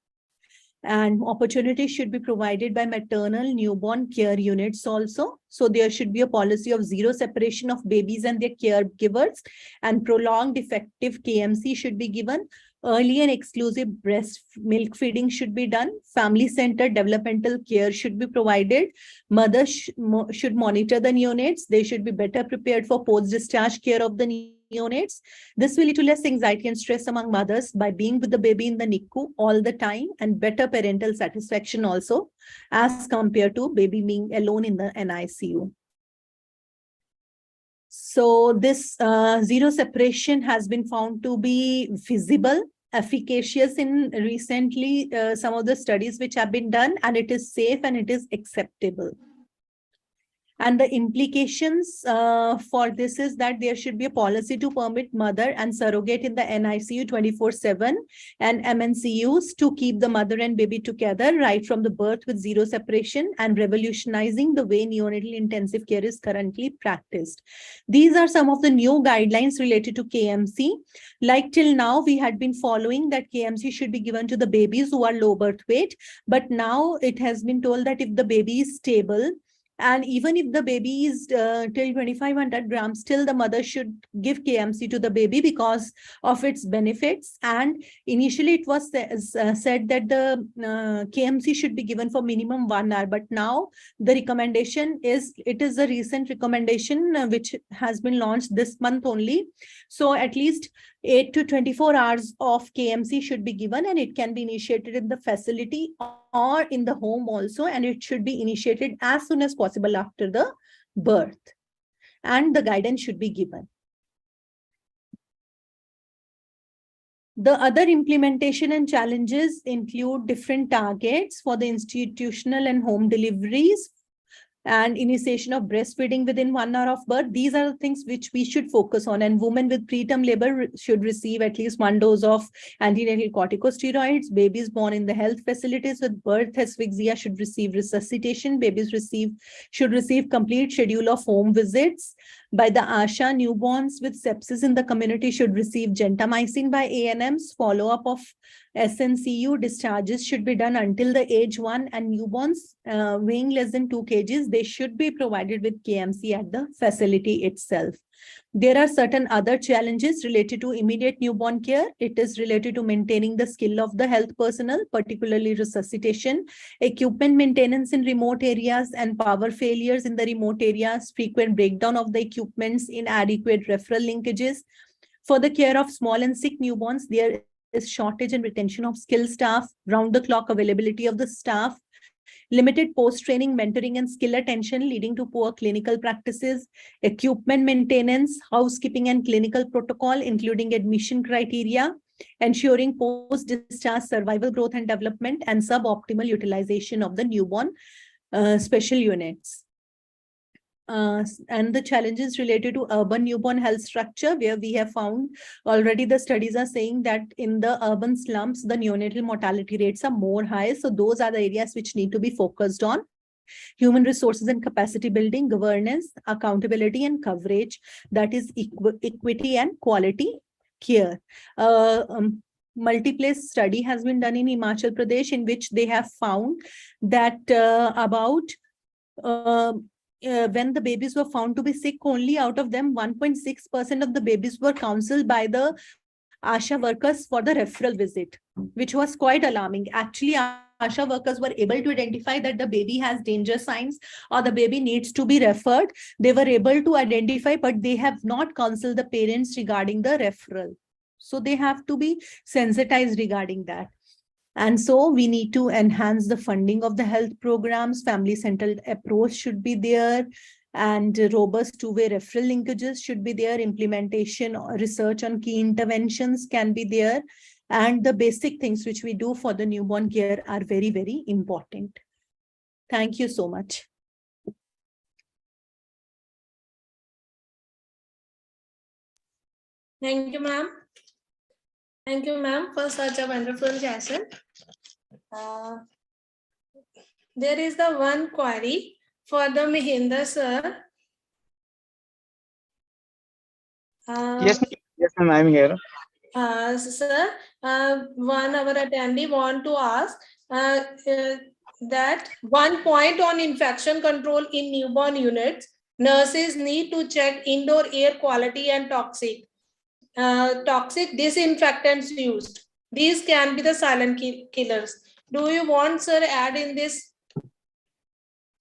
And opportunity should be provided by maternal newborn care units also. So there should be a policy of zero separation of babies and their caregivers, and prolonged effective KMC should be given. Early and exclusive breast milk feeding should be done. Family-centered developmental care should be provided. Mothers should monitor the neonates. They should be better prepared for post-discharge care of the neonates. This will lead to less anxiety and stress among mothers by being with the baby in the NICU all the time, and better parental satisfaction also, as compared to baby being alone in the NICU. So this zero separation has been found to be feasible, efficacious in recently some of the studies which have been done, and it is safe and it is acceptable. And the implications for this is that there should be a policy to permit mother and surrogate in the NICU 24/7 and MNCUs to keep the mother and baby together right from the birth with zero separation, and revolutionizing the way neonatal intensive care is currently practiced. These are some of the new guidelines related to KMC. Like till now, we had been following that KMC should be given to the babies who are low birth weight, but now it has been told that if the baby is stable, and even if the baby is till 2500 grams, still the mother should give KMC to the baby because of its benefits. And initially it was said that the KMC should be given for minimum 1 hour, but now the recommendation is, it is a recent recommendation which has been launched this month only. So at least 8 to 24 hours of KMC should be given, and it can be initiated in the facility or in the home also, and it should be initiated as soon as possible after the birth, and the guidance should be given. The other implementation and challenges include different targets for the institutional and home deliveries, and initiation of breastfeeding within 1 hour of birth. These are the things which we should focus on. And women with preterm labor should receive at least 1 dose of antenatal corticosteroids. Babies born in the health facilities with birth asphyxia should receive resuscitation. Babies should receive complete schedule of home visits by the ASHA. Newborns with sepsis in the community should receive gentamicin by ANMs. Follow-up of SNCU discharges should be done until the age 1, and newborns weighing less than 2 kgs, they should be provided with KMC at the facility itself. There are certain other challenges related to immediate newborn care. It is related to maintaining the skill of the health personnel, particularly resuscitation, equipment maintenance in remote areas, and power failures in the remote areas, frequent breakdown of the equipments, inadequate referral linkages. For the care of small and sick newborns, there is shortage and retention of skilled staff, round-the-clock availability of the staff, limited post-training mentoring and skill attention leading to poor clinical practices, equipment maintenance, housekeeping and clinical protocol, including admission criteria, ensuring post-discharge survival growth and development, and suboptimal utilization of the newborn special units. And the challenges related to urban newborn health structure, where we have found already the studies are saying that in the urban slums, the neonatal mortality rates are more high. So those are the areas which need to be focused on. Human resources and capacity building, governance, accountability and coverage, that is equity and quality care. Multi-place study has been done in Himachal Pradesh, in which they have found that when the babies were found to be sick, only out of them 1.6% of the babies were counseled by the ASHA workers for the referral visit, which was quite alarming. Actually, ASHA workers were able to identify that the baby has danger signs or the baby needs to be referred. They were able to identify, but they have not counseled the parents regarding the referral. So they have to be sensitized regarding that. And so we need to enhance the funding of the health programs. Family-centered approach should be there, and robust two-way referral linkages should be there. Implementation or research on key interventions can be there. And the basic things which we do for the newborn care are very, very important. Thank you so much. Thank you, ma'am. Thank you, ma'am, for such a wonderful session. There is the one query for the Mahinder sir. Yes, ma'am, I'm here. Sir, one our attendee want to ask that one point on infection control in newborn units, nurses need to check indoor air quality and toxic disinfectants used. These can be the silent killers. Do you want, sir, add in this?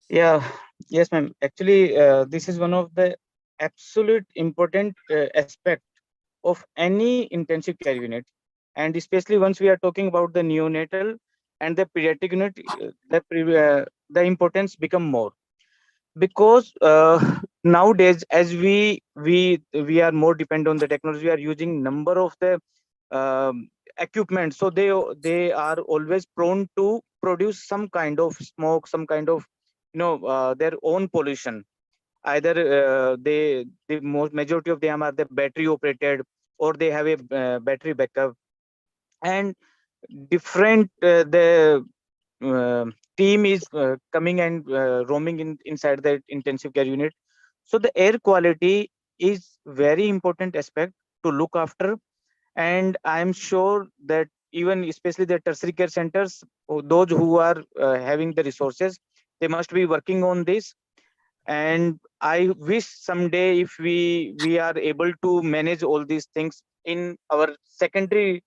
Yeah, yes, ma'am. Actually, this is one of the absolute important aspect of any intensive care unit, and especially once we are talking about the neonatal and the pediatric unit, the importance become more, because nowadays, as we are more dependent on the technology, we are using number of the equipment, so they are always prone to produce some kind of smoke, some kind of their own pollution. Either the majority of them are the battery operated, or they have a battery backup, and different the team is coming and roaming inside the intensive care unit. So the air quality is very important aspect to look after, and I'm sure that even especially the tertiary care centers, those who are having the resources, they must be working on this. And I wish someday if we are able to manage all these things in our secondary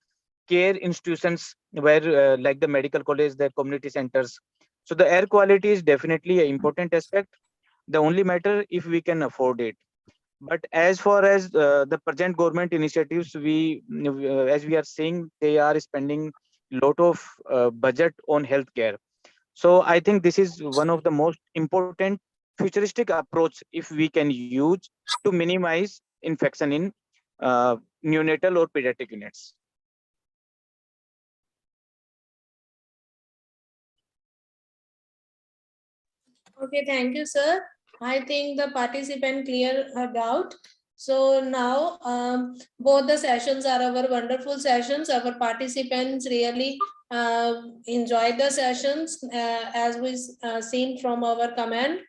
care institutions, where like the medical college, the community centers. So the air quality is definitely an important aspect. The only matter if we can afford it. But as far as the present government initiatives, as we are seeing, they are spending lot of budget on healthcare. So I think this is one of the most important futuristic approach if we can use to minimize infection in neonatal or pediatric units. Okay, thank you, sir. I think the participant cleared her doubt. So now both the sessions are our wonderful sessions. Our participants really enjoyed the sessions as we seen from our comments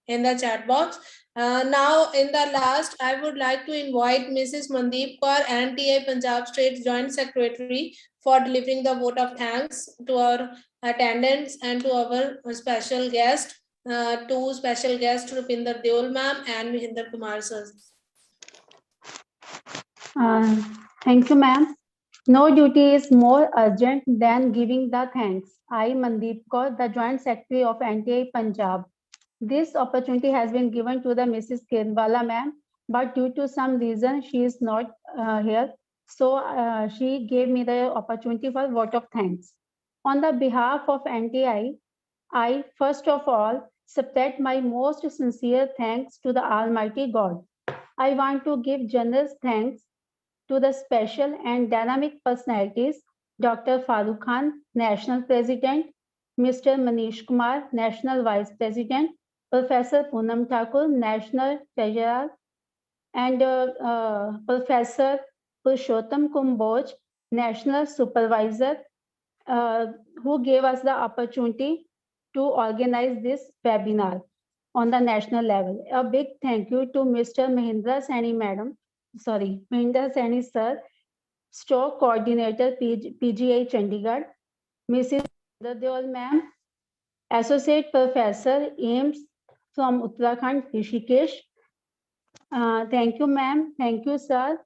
in the chat box. Now in the last, I would like to invite Mrs. Mandeep Kaur, NTI Punjab State Joint Secretary, for delivering the vote of thanks to our attendants and to our special guest, two special guests, Rupinder Deol ma'am and Mahinder Kumar sir. Thank you, ma'am. No duty is more urgent than giving the thanks. I, Mandeep Kaur, the Joint Secretary of NTI Punjab. This opportunity has been given to the Mrs. Kiranwala ma'am, but due to some reason she is not here. So she gave me the opportunity for vote of thanks. On the behalf of NTI, I first of all spread my most sincere thanks to the Almighty God. I want to give generous thanks to the special and dynamic personalities, Dr. Farooq Khan, National President, Mr. Manish Kumar, National Vice President, Professor Poonam Thakur, National Treasurer, and Professor Purushottam Kumboj, National Supervisor, who gave us the opportunity to organize this webinar on the national level. A big thank you to Mr. Mahindra Saini sir, Stroke Coordinator PGI Chandigarh, Mrs. Deol ma'am, Associate Professor AIMS from Uttarakhand, Rishikesh. Thank you, ma'am. Thank you, sir,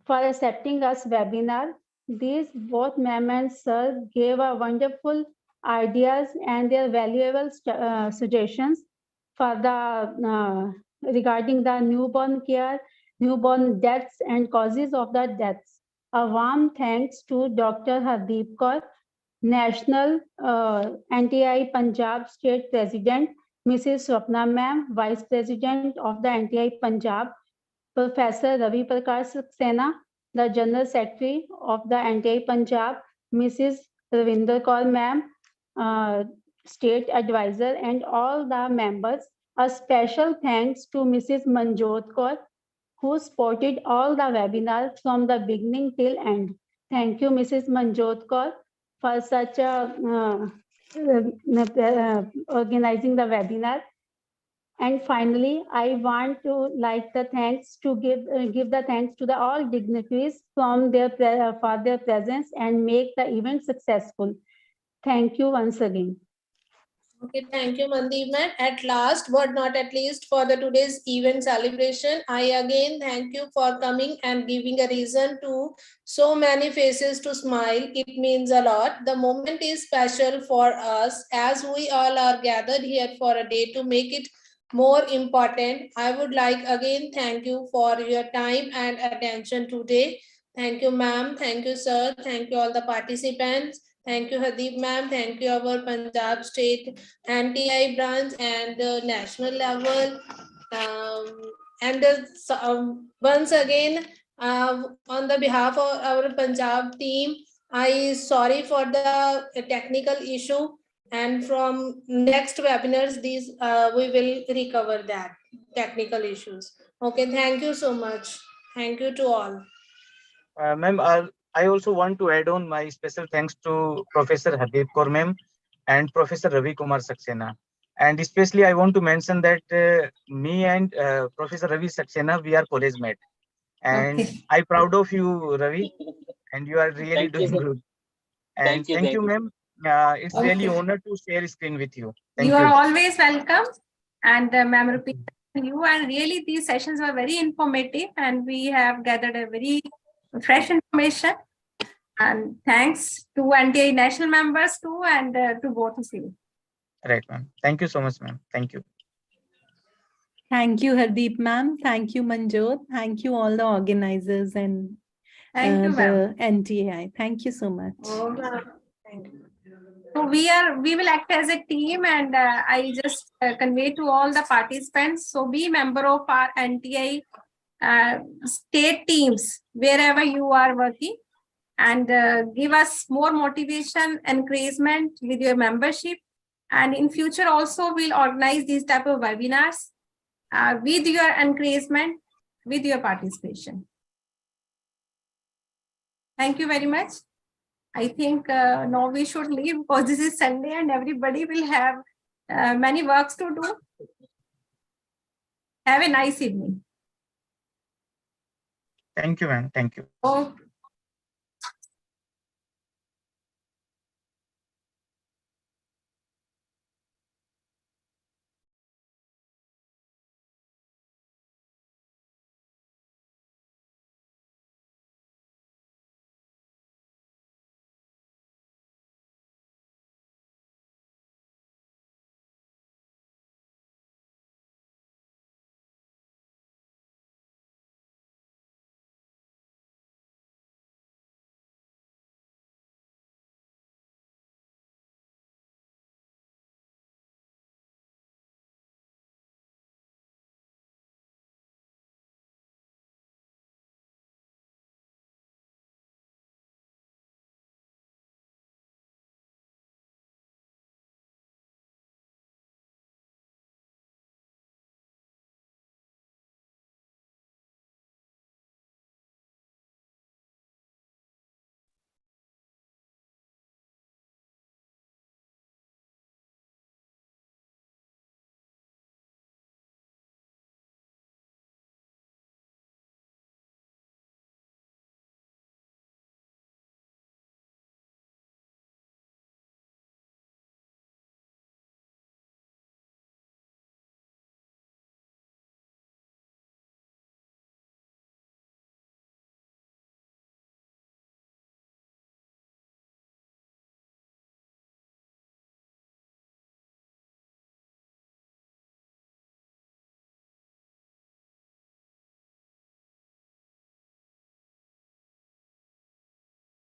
for accepting us webinar. These both ma'am and sir gave a wonderful ideas and their valuable suggestions for the regarding the newborn care, newborn deaths and causes of the deaths. A warm thanks to Dr. Hardeep Kaur, National NTI Punjab State President, Mrs. Swapna Ma'am, Vice President of the NTI Punjab, Professor Ravi Prakash Saxena, the General Secretary of the NTI Punjab, Mrs. Ravinder Kaur Ma'am, State Advisor, and all the members. A special thanks to Mrs. Manjot Kaur, who supported all the webinars from the beginning till end. Thank you, Mrs. Manjot Kaur, for such a organizing the webinar. And finally, I want to like the thanks to give the thanks to the all dignitaries from their for their presence and make the event successful. Thank you once again. Okay, thank you, Mandeep ma'am. At last, but not at least, for the today's event celebration, I again thank you for coming and giving a reason to so many faces to smile. It means a lot. The moment is special for us as we all are gathered here for a day to make it more important. I would like again thank you for your time and attention today. Thank you, ma'am. Thank you, sir. Thank you, all the participants. Thank you, Hardeep ma'am. Thank you, our Punjab State NTI branch and national level. And once again, on the behalf of our Punjab team, I sorry for the technical issue. And from next webinars, these we will recover that technical issues. Okay, thank you so much. Thank you to all. Ma'am, I also want to add on my special thanks to Professor Hardeep Kaur ma'am and Professor Ravi Kumar Saxena. And especially I want to mention that me and Professor Ravi Saxena, we are college mates. And I'm proud of you, Ravi, and you are really doing good. And thank you, ma'am. It's really honor to share screen with you. Thank you. You are always welcome. And ma'am, repeat you. And really, these sessions were very informative, and we have gathered a very fresh information. And thanks to NTI national members too, and to both of you. Right, ma'am. Thank you so much, ma'am. Thank you. Thank you, Hardeep ma'am. Thank you, Manjot. Thank you, all the organizers and the NTI. Thank you so much. Thank you. So we will act as a team, and I just convey to all the participants. So be member of our NTI state teams wherever you are working, and give us more motivation, encouragement with your membership. And in future also we'll organize these type of webinars with your encouragement, with your participation. Thank you very much. I think now we should leave because this is Sunday and everybody will have many works to do. Have a nice evening. Thank you, ma'am. Thank you. Okay.